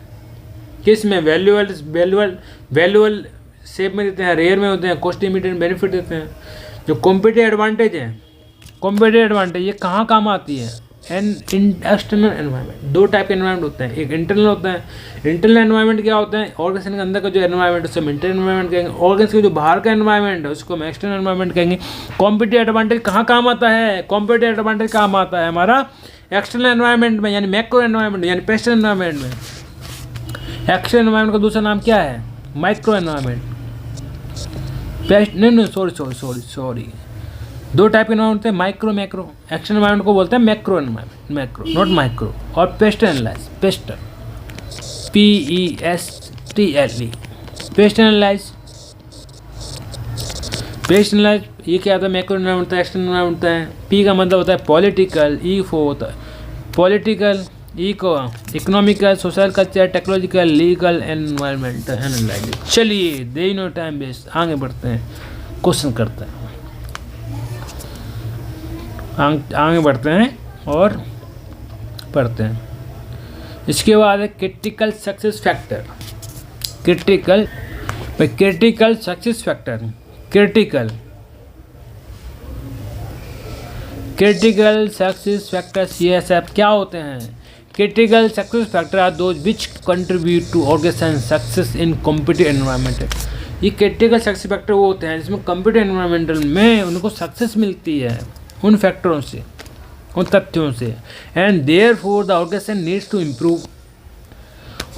किस में, वैल्यूअल शेप में देते हैं, रेयर में होते हैं, कॉस्ट लिमिटेड, बेनिफिट देते हैं। जो कॉम्पिटिटिव एडवांटेज है, कॉम्पिटिटिव एडवांटेज ये कहाँ काम आती है, एक्सटर्नल एनवायरनमेंट। दो टाइप के एनवायरनमेंट होते हैं, एक इंटरनल होता है। इंटरनल एनवायरनमेंट क्या होता है, ऑर्गेनाइजेशन के अंदर का जो एनवायरनमेंट है उसको हम इंटरनल एनवायरनमेंट कहेंगे। ऑर्गेनाइजेशन का जो बाहर का एनवायरनमेंट है उसको हम एक्सटर्नल एनवायरनमेंट कहेंगे। कॉम्पिटिटिव एडवांटेज कहाँ काम आता है, कॉम्पिटिटिव एडवांटेज काम आता है हमारा एक्सटर्नल एनवायरनमेंट में, यानी मैक्रो एनवायरनमेंट, यानी पेस्टल एनवायरनमेंट में। एक्सटर्नल एनवायरनमेंट का दूसरा नाम क्या है, माइक्रो एनवायरनमेंट। सॉरी दो टाइप के एनवायरनमेंट होते हैं, माइक्रो, मैक्रो। एक्सटर्नल एनवायरनमेंट को बोलते हैं macro environment, macro not micro. और PESTLE analyse, PESTLE, PESTLE, PESTLE analyse ये क्या होता है, मैक्रो एनवायरनमेंट होता है, एक्सटर्नल एनवायरनमेंट होता है। P का मतलब होता है पॉलिटिकल, होता है पॉलिटिकल, को economical, social, culture, technological, legal, environmental analyse. चलिए दे नो टाइम वेस्ट, आगे बढ़ते हैं, क्वेश्चन करते हैं, आगे बढ़ते हैं और पढ़ते हैं। इसके बाद है critical success factor. Critical success factor, critical success factor CSF क्या होते हैं। Critical success factor are those which contribute to organisation success in competitive environment. ये क्रिटिकल सक्सेस फैक्टर वो होते हैं जिसमें कॉम्पिटिटिव एनवायरनमेंटल में उनको सक्सेस मिलती है उन फैक्टरों से, उन तथ्यों से। And therefore the organisation needs to improve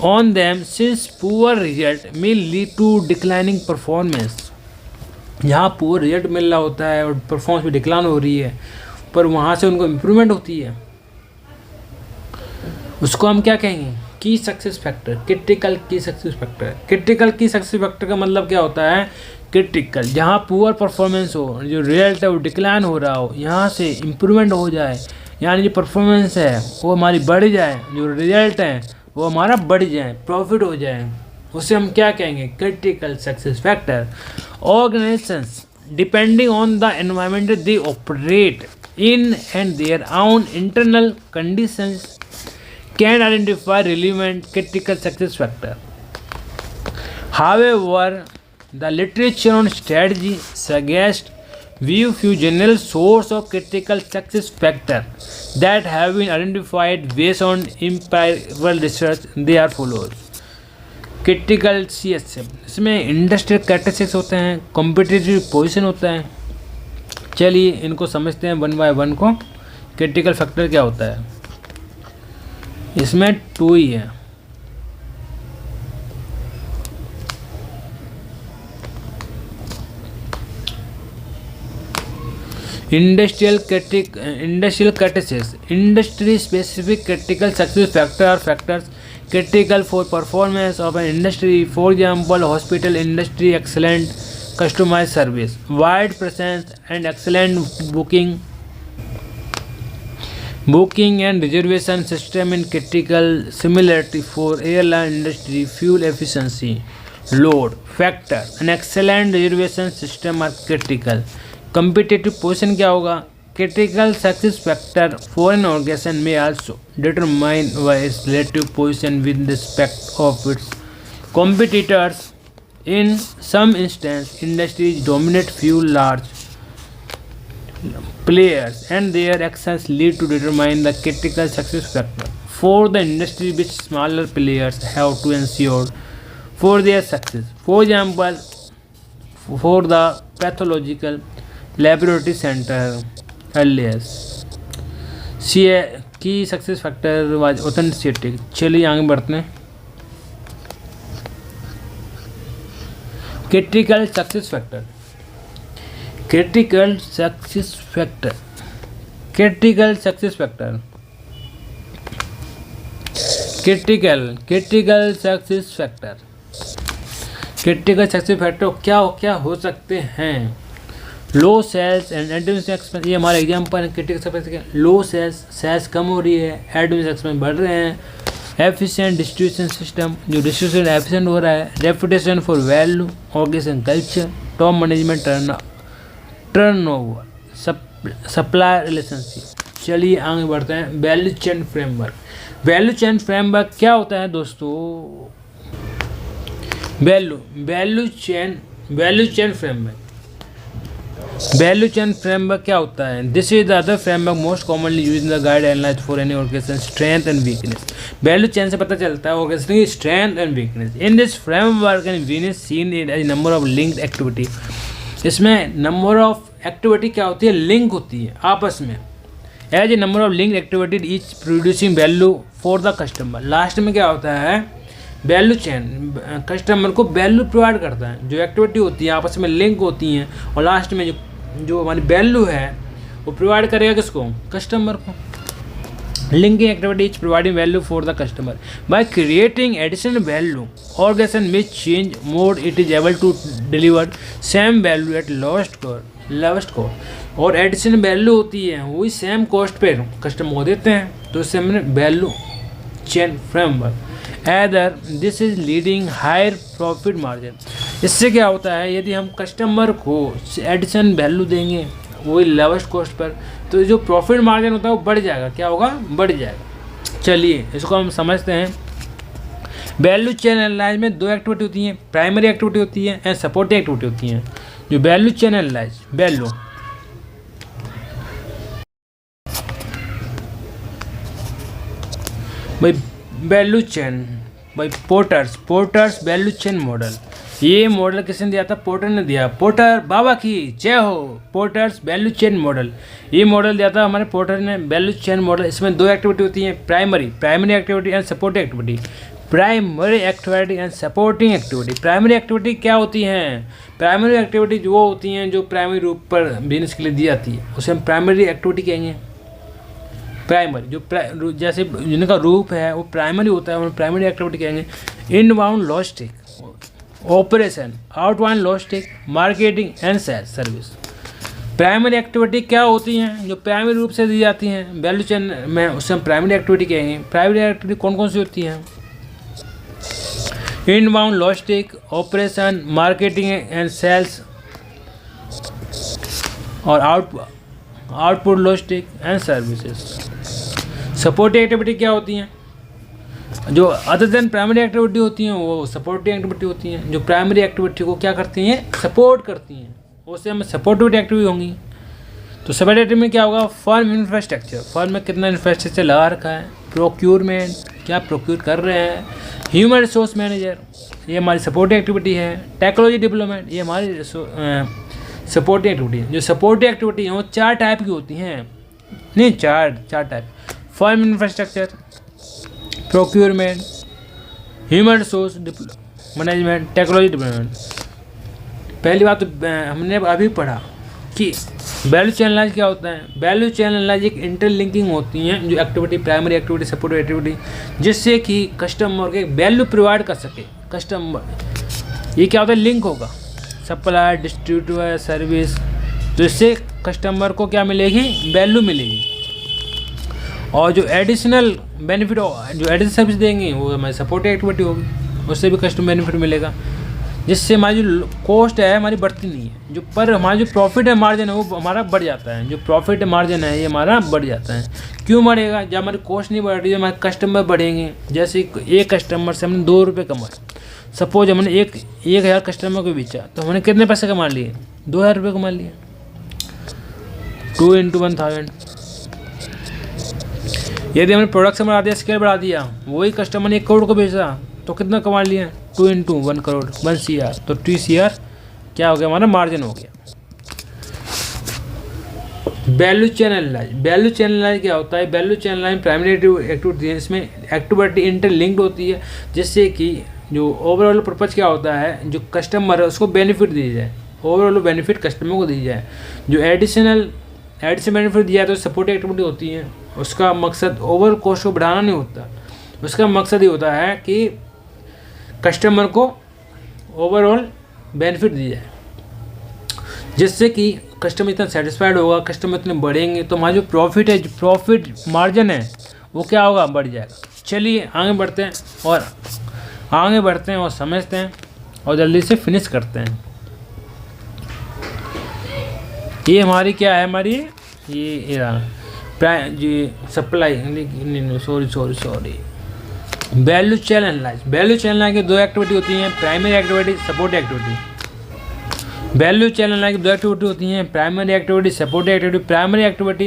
on them since poor result may lead to declining performance. यहाँ पुअर रिजल्ट मिल रहा होता है और परफॉर्मेंस भी डिक्लाइन हो रही है, पर वहाँ से उनको इम्प्रूवमेंट होती है, उसको हम क्या कहेंगे, की सक्सेस फैक्टर, क्रिटिकल की सक्सेस फैक्टर। क्रिटिकल की सक्सेस फैक्टर का मतलब क्या होता है, क्रिटिकल जहाँ पुअर परफॉर्मेंस हो, जो रिजल्ट है वो डिक्लाइन हो रहा हो, यहाँ से इम्प्रूवमेंट हो जाए, यानी जो परफॉर्मेंस है वो हमारी बढ़ जाए, जो रिजल्ट है वो हमारा बढ़ जाए, प्रॉफिट हो जाए, उसे हम क्या कहेंगे, critical success factor. Organisations depending on the environment they operate in and their own internal conditions can identify relevant critical success factor. However, the literature on strategy suggests view few general source of critical success factor that have been identified based on empirical research. They are follows. Critical CSM, इसमें industrial characteristics होते हैं, competitive position होता है। चलिए इनको समझते हैं one by one को। क्रिटिकल फैक्टर क्या होता है, इसमें 2 ही है। Industrial characteristics, industry specific critical success factor are factors critical for performance of an industry. For example, hospital industry, excellent customized service, wide presence and excellent booking and reservation system in critical. Similarity for airline industry, fuel efficiency, load factor and excellent reservation system are critical. Competitive position क्या होगा, critical success factor for an organization may also determine its relative position with respect of its competitors. In some instances, industries dominate few large players and their actions lead to determine the critical success factor for the industry which smaller players have to ensure for their success. For example, for the pathological laboratory center LS CA की success factor was authenticity. चलिए आगे बढ़ते हैं। Critical success factor, critical success factor, critical success factor, critical success factor, critical success factor क्या हो सकते हैं। लो sales and administration expense, ये हमारा एग्जाम्पल है क्रिटिकल सक्सेस के। लो सेल्स कम हो रही है, एडमिनिस्ट्रेशन एक्सपेंस बढ़ रहे हैं। एफिशिएंट डिस्ट्रीब्यूशन सिस्टम, जो डिस्ट्रीब्यूशन एफिशिएंट हो रहा है। Reputation for value, organisation culture, top management, turnover, supply relationship. चलिए आगे बढ़ते हैं। Value chain framework, value chain framework क्या होता है दोस्तों। Value chain framework, value chain framework क्या होता है। This is the other framework most commonly use in the guide analyse for any organisation strength and weakness. Value chain से पता चलता है ऑर्गेनाइजेशन की strength and weakness. In this framework and weakness seen in as number of linked activity, इसमें number of activity क्या होती है, link होती है आपस में। As a number of linked activity each producing value for the customer. Last में क्या होता है, वैल्यू चेन कस्टमर को वैल्यू प्रोवाइड करता है। जो एक्टिविटी होती है आपस में लिंक होती हैं और लास्ट में जो हमारी वैल्यू है वो प्रोवाइड करेगा किसको, कस्टमर को। Linking activity is providing value for the customer by creating additional value. Organisation में change mode it is able to deliver same value at lowest cost. और एडिशनल वैल्यू होती है वही सेम कॉस्ट पे customer को देते हैं, तो इससे हमने value chain framework. Either this is leading higher profit margin. इससे क्या होता है, यदि हम कस्टमर को एडिशन वैल्यू देंगे वही लोवेस्ट कॉस्ट पर, तो जो प्रॉफिट मार्जिन होता है वो बढ़ जाएगा। क्या होगा, बढ़ जाएगा। चलिए इसको हम समझते हैं। वैल्यू चेन एनालाइज में 2 एक्टिविटी होती हैं, प्राइमरी एक्टिविटी होती है एंड सपोर्टिंग एक्टिविटी होती हैं। जो value chain analyse, value chain भाई पोर्टर्स वैल्यू चेन मॉडल। ये मॉडल किसने दिया था, पोर्टर ने दिया। पोर्टर बाबा की जय हो। पोर्टर्स वैल्यू चेन मॉडल, ये मॉडल दिया था हमारे पोर्टर ने, वैल्यू चेन मॉडल। इसमें 2 एक्टिविटी होती हैं, primary activity and supporting activity. Primary activity and supporting activity. Primary activity क्या होती हैं, प्राइमरी एक्टिविटी वो होती हैं जो प्राइमरी रूप पर बिजनेस के लिए दी जाती है, उसे हम प्राइमरी एक्टिविटी कहेंगे। प्राइमरी जो जैसे जिनका रूप है वो प्राइमरी होता है, हम प्राइमरी एक्टिविटी कहेंगे। Inbound logistic, operation, outbound logistic, marketing and sales service. Primary activity क्या होती हैं, जो प्राइमरी रूप से दी जाती हैं वैल्यू चेन में, उससे हम प्राइमरी एक्टिविटी कहेंगे। प्राइमरी एक्टिविटी कौन कौन सी होती हैं, inbound logistic, operation, marketing and sales और output logistic and services. Supporting activity क्या होती हैं, जो अदर देन प्राइमरी एक्टिविटी होती हैं वो सपोर्टिंग एक्टिविटी होती हैं, जो प्राइमरी एक्टिविटी को क्या करती हैं, सपोर्ट करती हैं। उससे हमें सपोर्टिव एक्टिविटी होंगी। तो सपोर्टिव एक्टिविटी में क्या होगा, फर्म इंफ्रास्ट्रक्चर, फर्म में कितना इंफ्रास्ट्रक्चर लगा रखा है, प्रोक्यूरमेंट, क्या प्रोक्यूर कर रहे हैं, ह्यूमन रिसोर्स मैनेजर, ये हमारी सपोर्टिव एक्टिविटी है, टेक्नोलॉजी डेवलपमेंट, ये हमारी सपोर्टिव एक्टिविटी है। जो सपोर्टिव एक्टिविटी है वो 4 टाइप की होती हैं, नहीं 4 type, firm infrastructure, procurement, human resource management, technology development. पहली बात तो हमने अभी पढ़ा कि वैल्यू चेन एनालिसिस क्या होता है। वैल्यू चेन एनालिसिस एक इंटरलिंकिंग होती हैं जो activity, primary activity, supportive activity, जिससे कि कस्टमर के वैल्यू प्रोवाइड कर सके कस्टमर। ये क्या होता है, लिंक होगा, सप्लाई, डिस्ट्रीब्यूटर, सर्विस, तो इससे कस्टमर को क्या मिलेगी, वैल्यू मिलेगी। और जो एडिशनल बेनिफिट, जो एडिशनल सर्विस देंगे वो हमारी सपोर्टिव एक्टिविटी होगी, उससे भी कस्टमर बेनिफिट मिलेगा, जिससे हमारी जो कॉस्ट है हमारी बढ़ती नहीं है, जो पर हमारा जो प्रॉफिट है, मार्जिन है, वो हमारा बढ़ जाता है। जो प्रॉफिट मार्जिन है ये हमारा बढ़ जाता है। क्यों बढ़ेगा, जब हमारी कॉस्ट नहीं बढ़ रही है, हमारे कस्टमर बढ़ेंगे। जैसे एक कस्टमर से हमने 2 रुपये कमाए, सपोज हमने 1,000 कस्टमर को बेचा, तो हमने कितने पैसे कमा लिए, 2,000 रुपये कमा लिए। 2 × 1,000। यदि हमने प्रोडक्शन बढ़ा दिया, स्केल बढ़ा दिया, वही कस्टमर ने 1 करोड़ को बेचा, तो कितना कमा लिया, 2 × 1 करोड़, 1 CR, तो 2 CR क्या हो गया, हमारा मार्जिन हो गया। Value chain analysis, value chain analysis क्या होता है, value chain analysis primary activity है, इसमें एक्टिविटी इंटरलिंक्ड होती है, जिससे कि जो ओवरऑल पर्पज क्या होता है, जो कस्टमर है उसको बेनिफिट दी जाए, ओवरऑल बेनिफिट कस्टमर को दी जाए। जो एडिशनल बेनिफिट दिया तो सपोर्टिव एक्टिविटी होती है, उसका मकसद ओवर कॉस्ट को बढ़ाना नहीं होता, उसका मकसद ये होता है कि कस्टमर को ओवरऑल बेनिफिट दी जाए, जिससे कि कस्टमर इतना सेटिस्फाइड होगा, कस्टमर इतने बढ़ेंगे, तो हमारा जो प्रॉफिट है, जो प्रॉफिट मार्जिन है, वो क्या होगा, बढ़ जाएगा। चलिए आगे बढ़ते हैं और समझते हैं और जल्दी से फिनिश करते हैं। ये हमारी क्या है, हमारी ये supply, sorry, value chain analysis. Value chain analysis की 2 एक्टिविटी होती हैं, primary activity, supportive activity. Value chain analysis की 2 एक्टिविटी होती हैं, primary activity, supportive activity. Primary activity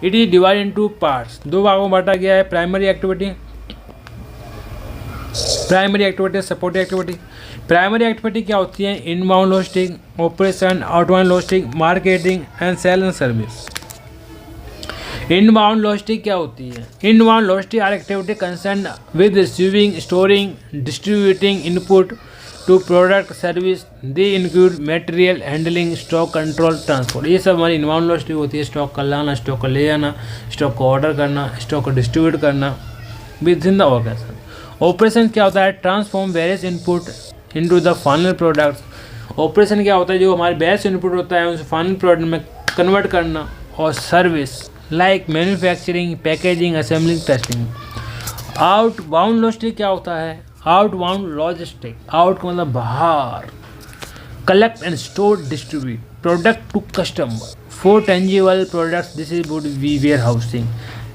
it is divide into parts, 2 भागों में बांटा गया है primary activity, supportive activity. Primary activity क्या होती है, inbound logistic, operation, outbound logistic, marketing and sale and service. Inbound logistic क्या होती है, inbound logistic are activity concern with receiving, storing, distributing input to product service. They include material handling, stock control, transport. ये सब हमारी inbound logistic होती है, stock का लाना, स्टॉक को ले जाना, स्टॉक को ऑर्डर करना, स्टॉक को डिस्ट्रीब्यूट करना within the organisation. Operation क्या होता है, transform various input into the final products. Operation क्या होता है, जो हमारे वेरियस इनपुट होता है उसे फाइनल प्रोडक्ट में कन्वर्ट करना। और service like manufacturing, packaging, assembling, testing. Outbound logistic क्या होता है, आउटबाउंड लॉजिस्टिक, आउट का मतलब बाहर, collect and store, distribute product to customer for tangible products. This is would be warehousing,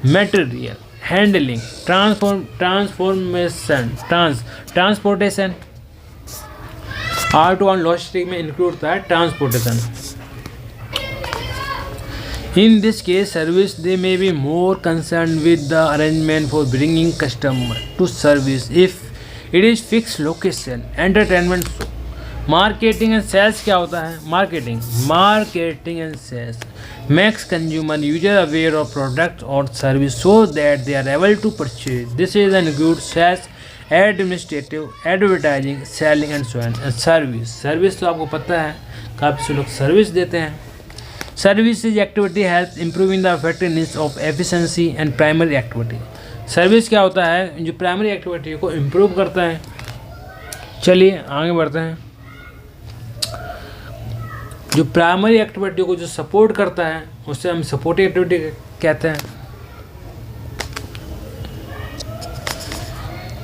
material handling, transportation. Outbound logistic में include होता है transportation. In this case, service they may be more concerned with the arrangement for bringing customer to service if it is fixed location, entertainment show. Marketing and sales क्या होता है, marketing and sales makes consumer user aware of product or service so that they are able to purchase. This is include sales, administrative, advertising, selling and so on. And service तो आपको पता है, काफ़ी से लोग सर्विस देते हैं। Services activity helps improving the effectiveness of efficiency and primary activity. Service क्या होता है, जो प्राइमरी एक्टिविटी को इम्प्रूव करता है। चलिए आगे बढ़ते हैं। जो प्राइमरी एक्टिविटी को जो सपोर्ट करता है उससे हम सपोर्टिव एक्टिविटी कहते हैं।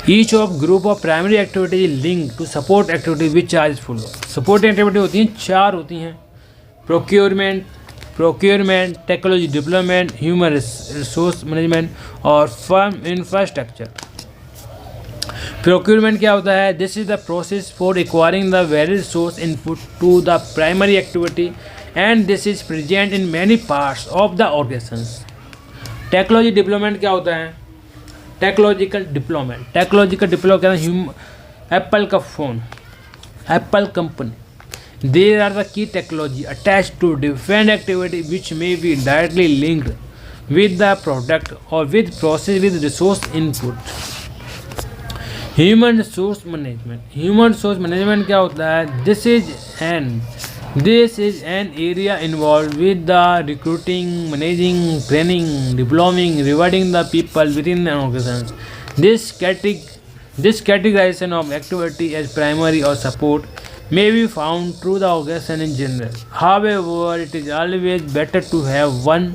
Each of group of primary activity link to support activity which are full. Support activity होती हैं 4 होती हैं, procurement, technology development, human resource management और फर्म इंफ्रास्ट्रक्चर। प्रोक्यूरमेंट क्या होता है? This is the process for acquiring the very resource input to the primary activity and this is present in many parts of the organisations. Technology deployment क्या होता है? Technological deployment क्या है? Apple का phone, Apple company, there are the key technology attached to different activity which may be directly linked with the product or with process with resource input. Human resource management क्या होता है? This is an area involved with the recruiting, managing, training, deploying, rewarding the people within an organization. This categorization of activity as primary or support may be found through the organization in general. However, it is always better to have one's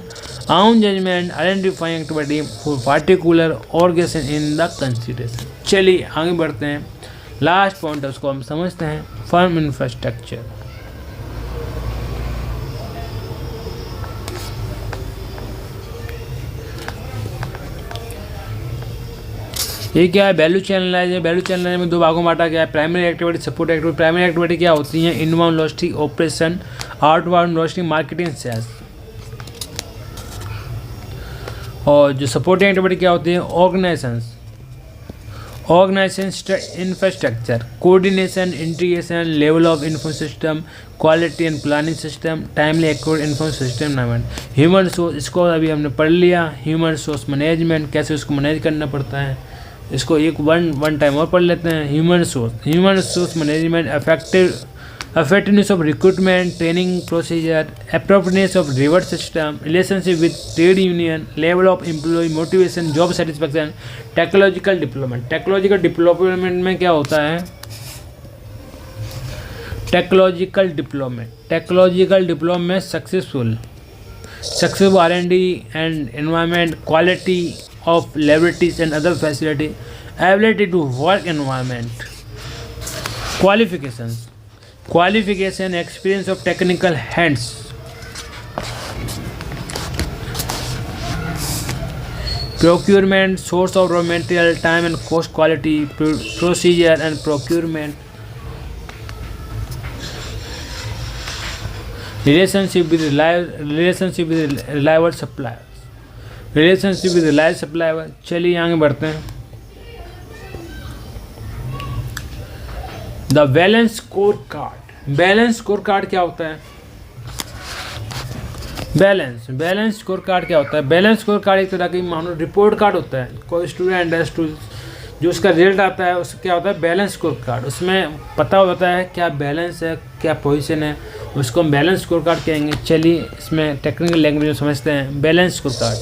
own judgment identifying activity for particular organization in the consideration. चलिए आगे बढ़ते हैं। Last point है उसको हम समझते हैं, firm infrastructure. ये क्या है? Value chain analyse. Value chain analyse में दो भागों में बांटा गया है, primary activity, support activity. Primary activity क्या होती है? Inbound logistic operation, outbound logistic marketing sales. और जो सपोर्टिंग एक्टिविटी क्या होती है? Organisation infrastructure, coordination, integration, level of info system, quality and planning system, timely accurate info system management. Human resource, इसको अभी हमने पढ़ लिया। ह्यूमन रिसोर्स मैनेजमेंट, कैसे उसको मैनेज करना पड़ता है, इसको एक वन टाइम और पढ़ लेते हैं। Human resource management, effectiveness of recruitment, training procedure, appropriateness of reward system, relationship with trade union, level of employee motivation, job satisfaction, technological deployment. Technological deployment में क्या होता है? Technological deployment successful R&D and environment, quality of laboratories and other facility, ability to work environment, qualification, experience of technical hands, procurement, source of raw material, time and cost, quality, procedure and procurement, relationship with reliable supplier। चलिए आगे बढ़ते हैं। The balance score card क्या होता है? Balance score card क्या होता है? बैलेंस स्कोर कार्ड एक तरह की मानो रिपोर्ट कार्ड होता है। कोई स्टूडेंट है, जो उसका रिजल्ट आता है उसका क्या होता है? Balance score card. उसमें पता होता है क्या बैलेंस है, क्या पोजीशन है, उसको हम बैलेंस स्कोर कार्ड कहेंगे। चलिए इसमें टेक्निकल लैंग्वेज में समझते हैं। Balance score card,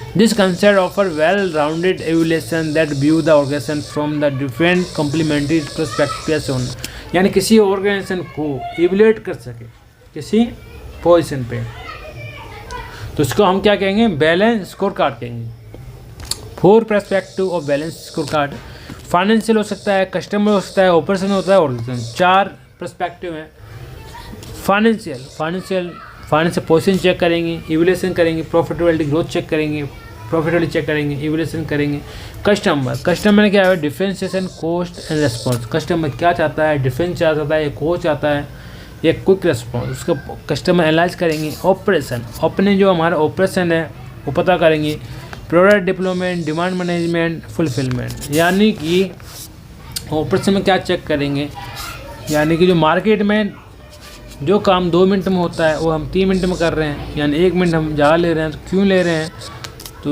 this concept offer well-rounded evaluation that view the organization from the different complementary perspectives, यानी किसी ऑर्गेनाइजेशन को इवेल्युएट कर सके किसी पोजीशन पे, तो उसको हम क्या कहेंगे? बैलेंस स्कोर कार्ड कहेंगे। 4 perspective of balance score card. Financial हो सकता है, कस्टमर हो सकता है, ऑपरेशन होता है, ऑर्गेनाइजेशन। 4 पर्सपेक्टिव हैं। फाइनेंशियल पोजीशन चेक करेंगे, इवैल्यूएशन करेंगे, प्रॉफिटेबिलिटी ग्रोथ चेक करेंगे, इवैल्यूएशन करेंगे। कस्टमर क्या है? Differentiation, cost and response. Customer क्या चाहता है? डिफरेंस चाहता है, कॉस्ट चाहता है, या क्विक रिस्पॉन्स, उसको कस्टमर एनालाइज करेंगे। ऑपरेशन, अपने जो हमारा ऑपरेशन है वो पता करेंगे। Product development, demand management, fulfilment, यानी कि ऑपरेशन में क्या चेक करेंगे, यानी कि जो मार्केट में जो काम 2 मिनट में होता है वो हम 3 मिनट में कर रहे हैं, यानी 1 मिनट हम ज़्यादा ले रहे हैं। तो क्यों ले रहे हैं? तो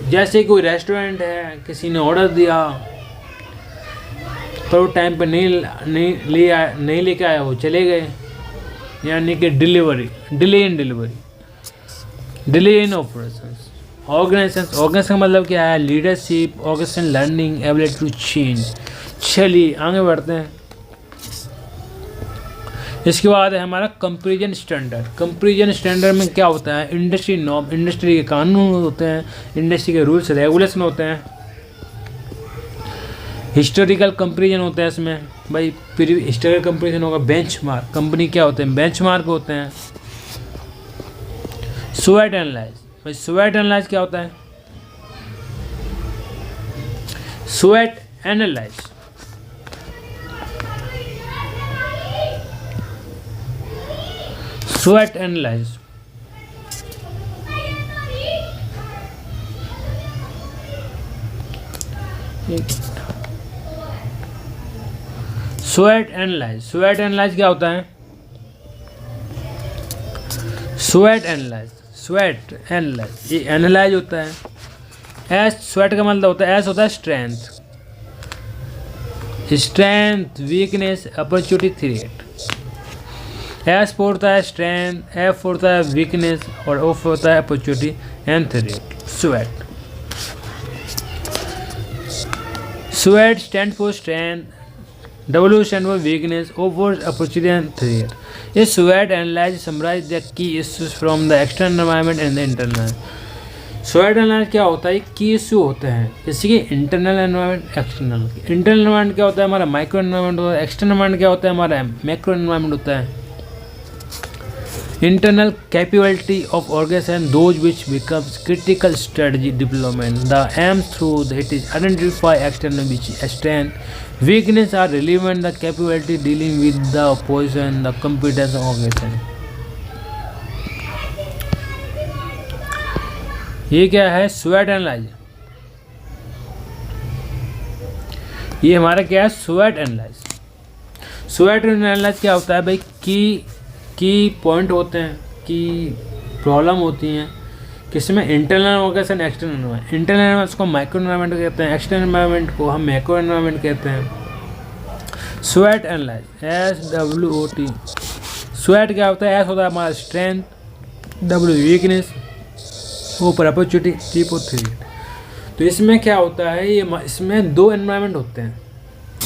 जैसे कोई रेस्टोरेंट है, किसी ने ऑर्डर दिया पर वो टाइम पे नहीं लेके आया, वो चले गए, यानी कि डिले इन ऑपरेशन। ऑर्गेनाइजेशन का मतलब क्या है? Leadership, organisation learning, ability to change. चलिए आगे बढ़ते हैं। इसके बाद है हमारा कंपैरिजन स्टैंडर्ड में क्या होता है? इंडस्ट्री नॉर्म, इंडस्ट्री के कानून होते हैं, इंडस्ट्री के रूल्स रेगुलेशन होते हैं। हिस्टोरिकल कंपैरिजन होता है इसमें, भाई हिस्टोरिकल कंपैरिजन होगा। बेंचमार्क, कंपनी क्या होते हैं? बेंचमार्क होते हैं। स्वॉट एनालाइज, भाई स्वॉट एनालाइज क्या होता है? स्वॉट analyse SWOT analyse. SWOT analyse क्या होता है? SWOT एनालाइज ये एनालाइज होता है। SWOT का मतलब होता है, S होता है strength, weakness, opportunity, threat. S होता है स्ट्रेंथ, F होता है वीकनेस और O होता है opportunity and threat. SWOT stand for strength, W stand for weakness, O for opportunity and threat. A SWOT analysis summarizes the key issues from the external environment and the internal. SWOT analysis क्या होता है? की issue होते हैं जैसे कि internal environment, external. Internal environment क्या होता है? हमारा माइक्रो एनवायरनमेंट होता है। एक्सटर्नल एनवायरनमेंट क्या होता है? हमारा मैक्रो एनवायरनमेंट होता है। Internal capability of organisation those which becomes critical strategy development. The M through it is identify external which strength, weakness are relevant the capability dealing with the opposition, the competence of organization। ये क्या है? SWOT analyse. ये हमारा क्या है? SWOT analyse. SWOT analyse क्या होता है भाई? की पॉइंट होते हैं, की प्रॉब्लम होती हैं किसमें? Internal organisation, external environment. Internal environment को माइक्रो एनवायरनमेंट कहते हैं, एक्सटर्नल एनवायरनमेंट को हम मैक्रो एनवायरनमेंट कहते हैं। SWOT analyse, SWOT। SWOT क्या होता है? S होता है हमारा स्ट्रेंथ, W वीकनेस, O पर अपॉर्चुनिटी, T पर थ्रेट। तो इसमें क्या होता है? ये इसमें दो एनवायरनमेंट होते हैं,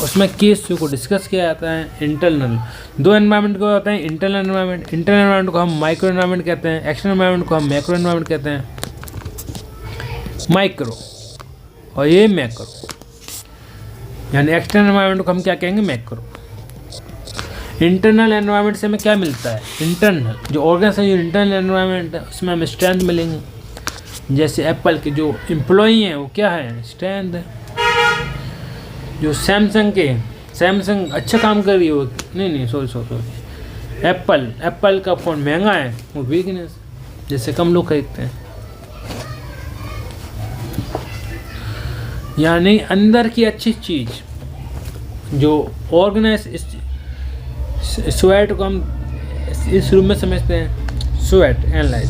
उसमें की इशू को डिस्कस किया जाता है। इंटरनल दो एनवायरनमेंट को होते हैं, इंटरनल एनवायरनमेंट को हम माइक्रो एनवायरनमेंट कहते हैं, एक्सटर्नल एनवायरनमेंट को हम मैक्रो एनवायरनमेंट कहते हैं। माइक्रो और ये मैक्रो, यानी एक्सटर्नल एनवायरनमेंट को हम क्या कहेंगे? मैक्रो। इंटरनल एनवायरनमेंट से हमें क्या मिलता है? इंटरनल जो ऑर्गेनाइजेशन, जो इंटरनल एनवायरनमेंट है उसमें हमें स्ट्रेंथ मिलेंगे। जैसे एप्पल के जो एम्प्लॉई हैं वो क्या है? स्ट्रेंथ है। जो सैमसंग अच्छा काम कर रही है वो सॉरी एप्पल का फ़ोन महंगा है, वो वीकनेस, जैसे कम लोग खरीदते हैं। यानी अंदर की अच्छी चीज़ जो ऑर्गेनाइज, SWOT को हम इस रूप में समझते हैं। SWOT एनालाइज,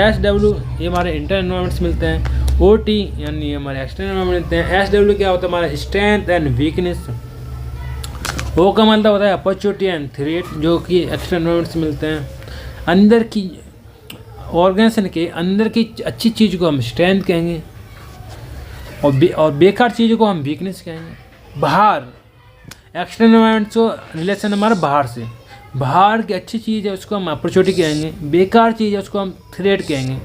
SW ये हमारे इंटरनल एनवायरनमेंट से मिलते हैं। OT यानी हमारे एक्सटर्नल एनवायरनमेंट मिलते हैं। SW क्या होता है? हमारा स्ट्रेंथ एंड वीकनेस। O का मतलब होता है अपॉर्चुनिटी एंड थ्रेट, जो कि एक्सटर्नल एनवायरनमेंट से मिलते हैं। अंदर की ऑर्गेनाइजेशन के अंदर की अच्छी चीज़ को हम स्ट्रेंथ कहेंगे और बेकार चीज़ों को हम वीकनेस कहेंगे। बाहर एक्सटर्नल एनवायरनमेंट को रिलेशन हमारा बाहर से, बाहर की अच्छी चीज़ है उसको हम अपॉर्चुनिटी कहेंगे, बेकार चीज़ है उसको हम थ्रेट कहेंगे,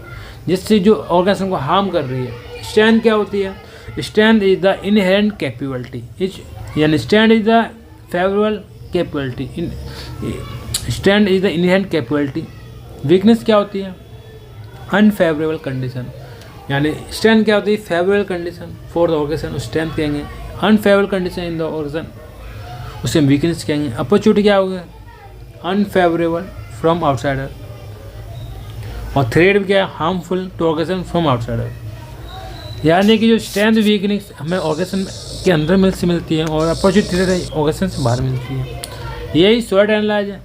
जिससे जो ऑर्गेनाइजेशन को हार्म कर रही है। स्ट्रेंथ क्या होती है? Strength is the inherent capability, यानी strength is the favourable capability, strength is the inherent capability. Weakness क्या होती है? अनफेवरेबल कंडीशन, यानी स्ट्रेंथ क्या होती है? Favourable condition for the organisation, strength कहेंगे। Unfavourable condition in the organisation, उसे हम वीकनेस कहेंगे। अपॉर्चुनिटी क्या होगा? अनफेवरेबल फ्रॉम आउटसाइडर, और थ्रेट भी क्या है? Harmful to organisation from outsider. यानी कि जो स्ट्रेंथ वीकनेस हमें ऑर्गेनाइजेशन के अंदर से मिलती है और अपॉर्चुनिटी ऑर्गेनाइजेशन से बाहर मिलती है। यही SWOT एनालाइज है।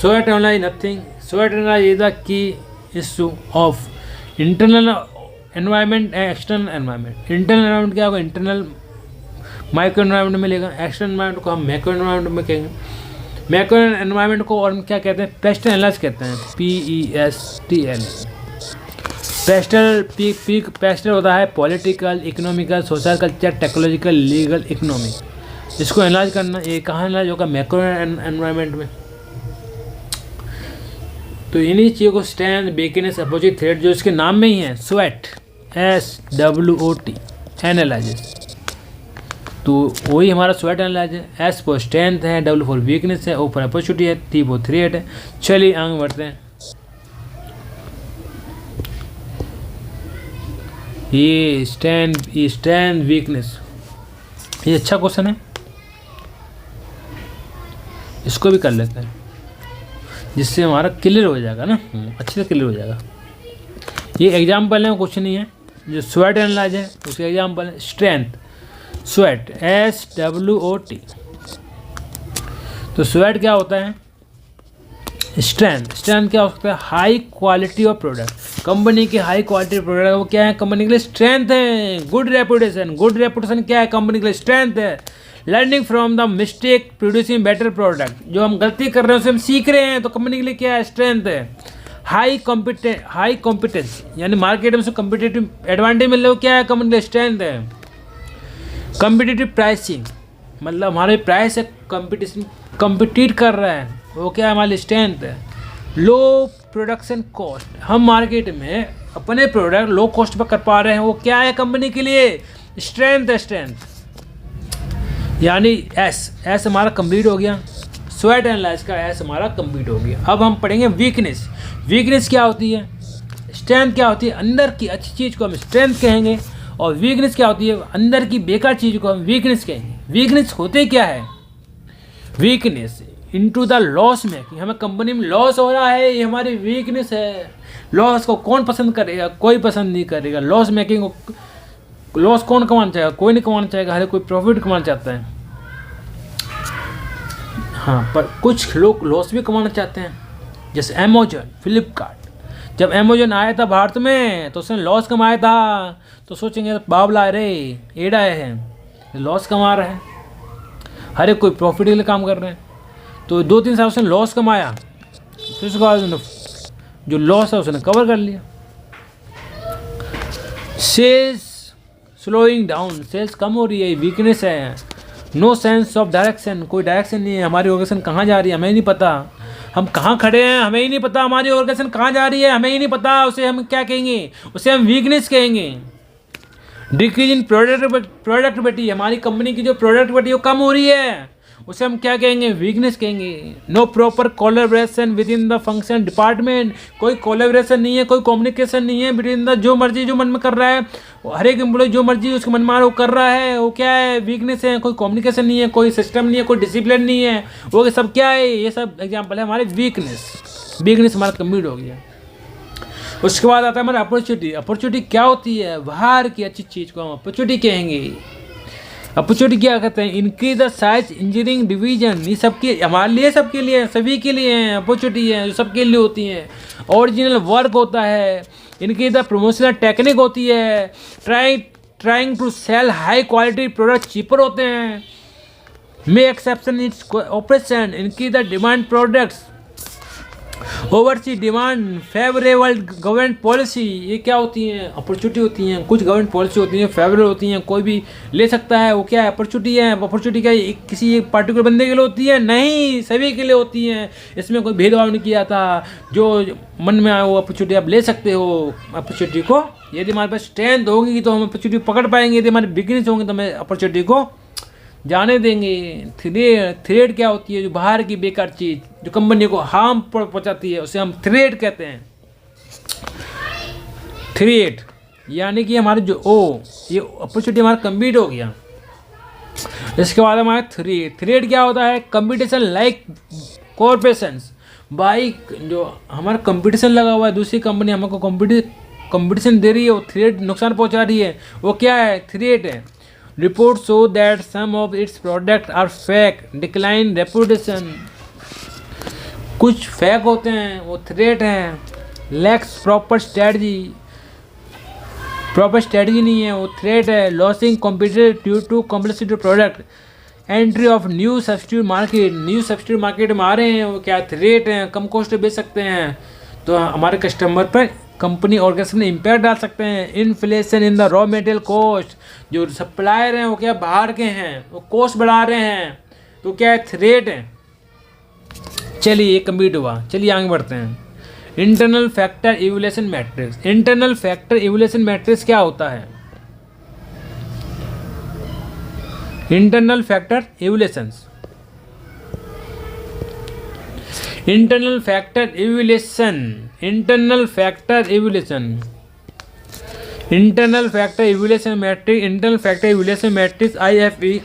SWOT analyse nothing, SWOT analyse is the key issue of internal environment and external environment. Internal environment क्या होगा? इंटरनल माइक्रो एनवायरनमेंट मिलेगा। एक्सटर्नल एनवायरनमेंट को हम मैक्रो एनवायरनमेंट में कहेंगे। मैक्रो एनवायरनमेंट को और हम क्या कहते हैं? पेस्टल एनालाइज कहते हैं, PESTL। पेस्टल होता है political, economical, social, culture, technological, legal, economic. इसको एनालाइज करना, ये कहाँ एनालाइज होगा? मैक्रो एनवायरनमेंट में। तो इन्हीं चीज़ों को स्ट्रेंथ, वीकनेस, अपॉर्चुनिटी, थ्रेट जो इसके नाम में ही है, SWOT, SWOT एनालाइज। तो वही हमारा SWOT एनालाइज है। S फॉर स्ट्रेंथ है, W फॉर वीकनेस है, O फॉर अपॉर्चुनिटी है, T फॉर थ्रेट है। चलिए आगे बढ़ते हैं। ये स्ट्रेंथ वीकनेस, ये अच्छा क्वेश्चन है, इसको भी कर लेते हैं। जिससे हमारा क्लियर हो जाएगा ना, अच्छे से क्लियर हो जाएगा। ये एग्जाम्पल है, कुछ नहीं है। जो स्वैट एनालाइज है उसके एग्जाम्पल है। स्ट्रेंथ, स्वैट SWOT। तो स्वैट क्या होता है? स्ट्रेंथ क्या हो सकता है? High quality of product. Company की हाई क्वालिटी प्रोडक्ट वो क्या है? कंपनी के लिए स्ट्रेंथ है। गुड रेपुटेशन क्या है? कंपनी के लिए स्ट्रेंथ है। Learning from the mistake, producing better product. जो हम गलती कर रहे हैं उससे हम सीख रहे हैं, तो कंपनी के लिए क्या है? स्ट्रेंथ है। हाई कॉम्पिटेंस, यानी मार्केट में से कॉम्पिटेटिव एडवांटेज मिल रहा है, क्या है? कंपनी के लिए स्ट्रेंथ है। कॉम्पिटिटिव प्राइसिंग, मतलब हमारे प्राइस से कॉम्पिटिट कर रहा है, वो क्या है? हमारी स्ट्रेंथ है। लो प्रोडक्शन कॉस्ट, हम मार्केट में अपने प्रोडक्ट लो कॉस्ट पर कर पा रहे हैं, वो क्या है? कंपनी के लिए स्ट्रेंथ है। स्ट्रेंथ यानी एस हमारा कंप्लीट हो गया। स्वैट एनालाइज का एस हमारा कंप्लीट हो गया। अब हम पढ़ेंगे वीकनेस क्या होती है, स्ट्रेंथ क्या होती है। अंदर की अच्छी चीज़ को हम स्ट्रेंथ कहेंगे, और वीकनेस क्या होती है? अंदर की बेकार चीज़ को हम वीकनेस कहेंगे। वीकनेस होते क्या है? Weakness into the loss making, हमें कंपनी में लॉस हो रहा है, ये हमारी वीकनेस है। लॉस को कौन पसंद करेगा? कोई पसंद नहीं करेगा। लॉस मेकिंग को लॉस कौन कमाना चाहेगा? कोई नहीं कमाना चाहेगा, हर कोई प्रॉफिट कमाना चाहता है। हाँ, पर कुछ लोग लॉस भी कमाना चाहते हैं, जैसे अमेजोन, फ्लिपकार्ट। जब अमेजोन आया था भारत में तो उसने लॉस कमाया था, तो सोचेंगे बाबला रे एड़ा है, लॉस कमा रहा है। हर एक कोई प्रॉफिट के लिए काम कर रहे हैं। तो 2-3 साल उसने लॉस कमाया, फिर उसके बाद जो लॉस है उसने कवर कर लिया। सेल्स स्लोइंग डाउन, सेल्स कम हो रही है, वीकनेस है। नो सेंस ऑफ डायरेक्शन, कोई डायरेक्शन नहीं है, हमारी ऑर्गेनाइजेशन कहाँ जा रही है हमें ही नहीं पता। हम कहाँ खड़े हैं हमें ही नहीं पता, हमारी ऑर्गेनाइजेशन कहाँ जा रही है हमें ही नहीं पता, उसे हम क्या कहेंगे? उसे हम वीकनेस कहेंगे। डिक्रीज इन प्रोडक्टिविटी, हमारी कंपनी की जो प्रोडक्टिविटी वो कम हो रही है, उसे हम क्या कहेंगे? वीकनेस कहेंगे। No proper collaboration within the function department, कोई कोलैबोरेशन नहीं है, कोई कम्युनिकेशन नहीं है बिटवीन द, जो मर्जी जो मन में कर रहा है, हर एक एम्प्लॉय जो मर्जी उसके मन में वो कर रहा है, वो क्या है? वीकनेस है। कोई कम्युनिकेशन नहीं है, कोई सिस्टम नहीं है, कोई डिसिप्लिन नहीं है, वो सब क्या है? ये सब एग्जाम्पल है हमारे वीकनेस हमारा कम्प्लीट हो गया। उसके बाद आता है हमारा अपॉर्चुनिटी क्या होती है? बाहर की अच्छी चीज़ को हम अपॉर्चुनिटी कहेंगे। अपॉर्चुनिटी क्या कहते हैं? Increase the size engineering division, ये सबके हमारे लिए, सबके लिए, सभी के लिए हैं अपॉर्चुनिटी है, जो सबके लिए होती हैं। ओरिजिनल वर्क होता है। इंक्रीज द प्रमोशनल टेक्निक होती है। Trying to sell high quality product cheaper होते हैं। May exception its operation. Increase the demand products, overseas demand, favourable government policy, ये क्या होती हैं? अपॉर्चुनिटी होती हैं। कुछ गवर्नमेंट पॉलिसी होती हैं फेवरेबल होती हैं, कोई भी ले सकता है, वो क्या है? अपॉर्चुनिटी है। अपॉर्चुनिटी क्या किसी एक पार्टिकुलर बंदे के लिए होती है? नहीं, सभी के लिए होती हैं। इसमें कोई भेदभाव नहीं किया था, जो मन में आए वो अपॉर्चुनिटी आप ले सकते हो। अपॉर्चुनिटी को यदि हमारे पास स्ट्रेंथ होगी तो हम अपॉर्चुनिटी पकड़ पाएंगे, यदि हमारे बिगनेस होंगे तो हमें अपॉर्चुनिटी को जाने देंगे। थ्रेड क्या होती है? जो बाहर की बेकार चीज़ जो कंपनी को हार्म पहुंचाती है, उसे हम थ्रेड कहते हैं। थ्रेड यानी कि हमारे जो ये अपॉर्चुनिटी हमारा कंप्लीट हो गया। इसके बाद हमारा थ्रेड क्या होता है? कंपटीशन लाइक कॉर्पोरेशंस, बाई जो हमारा कंपटीशन लगा हुआ है, दूसरी कंपनी हमको कंपटीशन दे रही है, वो थ्रेड नुकसान पहुंचा रही है, वो क्या है? थ्रेड है। Reports show that some of its products are fake, decline reputation. कुछ फेक होते हैं, वो थ्रेट हैं। लैक्स प्रॉपर स्ट्रेटजी नहीं है, वो थ्रेट है। Losing competitor due to complexity product. Entry of new substitute market में आ रहे हैं, वो क्या? थ्रेट हैं। कम कॉस्ट पे बेच सकते हैं, तो हमारे कस्टमर पर कंपनी ऑर्गेनाइजेशन में इम्पैक्ट डाल सकते हैं। Inflation in the raw material cost, जो सप्लायर हैं वो क्या? बाहर के हैं, वो कॉस्ट बढ़ा रहे हैं, तो क्या है? थ्रेट है। चलिए ये कंप्लीट हुआ, चलिए आगे बढ़ते हैं। Internal factor evaluation matrix. Internal factor evaluation matrix क्या होता है? Internal factor evaluation internal factor evaluation matrix IFE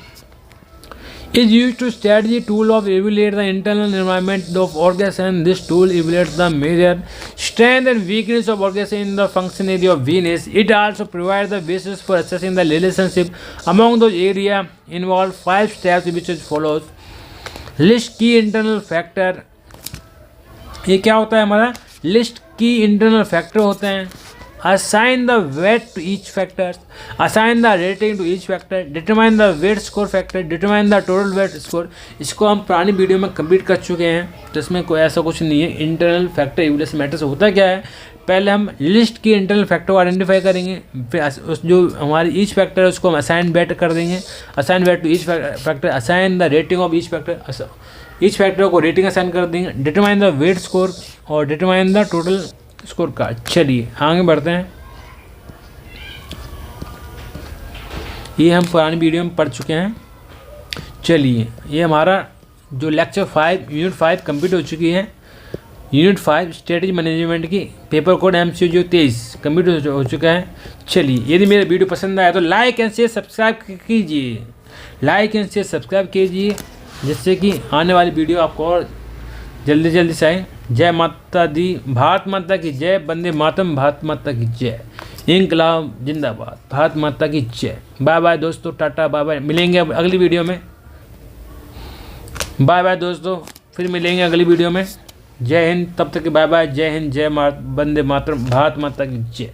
is used to strategy tool of evaluate the internal environment of organism. This tool evaluates the major strength and weakness of organism in the functionality of Venus. It also provides the basis for assessing the relationship among those area involved. 5 steps which is follows. List key internal factor. ये क्या होता है हमारा? List की internal factor होते हैं. Assign the weight to each factor, assign the rating to each factor, determine the weight score factor, determine the total weight score. इसको हम पुरानी वीडियो में कंप्लीट कर चुके हैं, तो इसमें कोई ऐसा कुछ नहीं है. इंटरनल फैक्टर इवैल्यूएशन मैट्रिक्स होता क्या है? पहले हम लिस्ट की इंटरनल फैक्टर को आइडेंटिफाई करेंगे, फिर उस जो हमारी ईच फैक्टर है उसको हम असाइन वेट कर देंगे. Assign weight to each factor, assign the rating of each factor, each factor को रेटिंग असाइन कर देंगे. डिटरमाइन द वेट स्कोर और determine the total score card. चलिए आगे बढ़ते हैं. ये हम पुरानी वीडियो में पढ़ चुके हैं. चलिए ये हमारा जो लेक्चर 5 यूनिट 5 कंप्लीट हो चुकी है. यूनिट 5 स्ट्रेटेजी मैनेजमेंट की पेपर कोड MCQ जो 23 कंप्लीट हो चुका है. चलिए यदि मेरा वीडियो पसंद आया तो लाइक एंड शेयर सब्सक्राइब कीजिए, लाइक एंड शेयर सब्सक्राइब कीजिए, जिससे कि आने वाली वीडियो आपको और जल्दी जल्दी से आए. जय माता दी, भारत माता की जय, वंदे मातरम, भारत माता की जय, इंकलाब जिंदाबाद, भारत माता की जय. बाय बाय दोस्तों, टाटा बाय बाय. मिलेंगे अगली वीडियो में. बाय बाय दोस्तों, फिर मिलेंगे अगली वीडियो में. जय हिंद, तब तक बाय बाय. जय हिंद, जय वंदे मातरम, भारत माता की जय.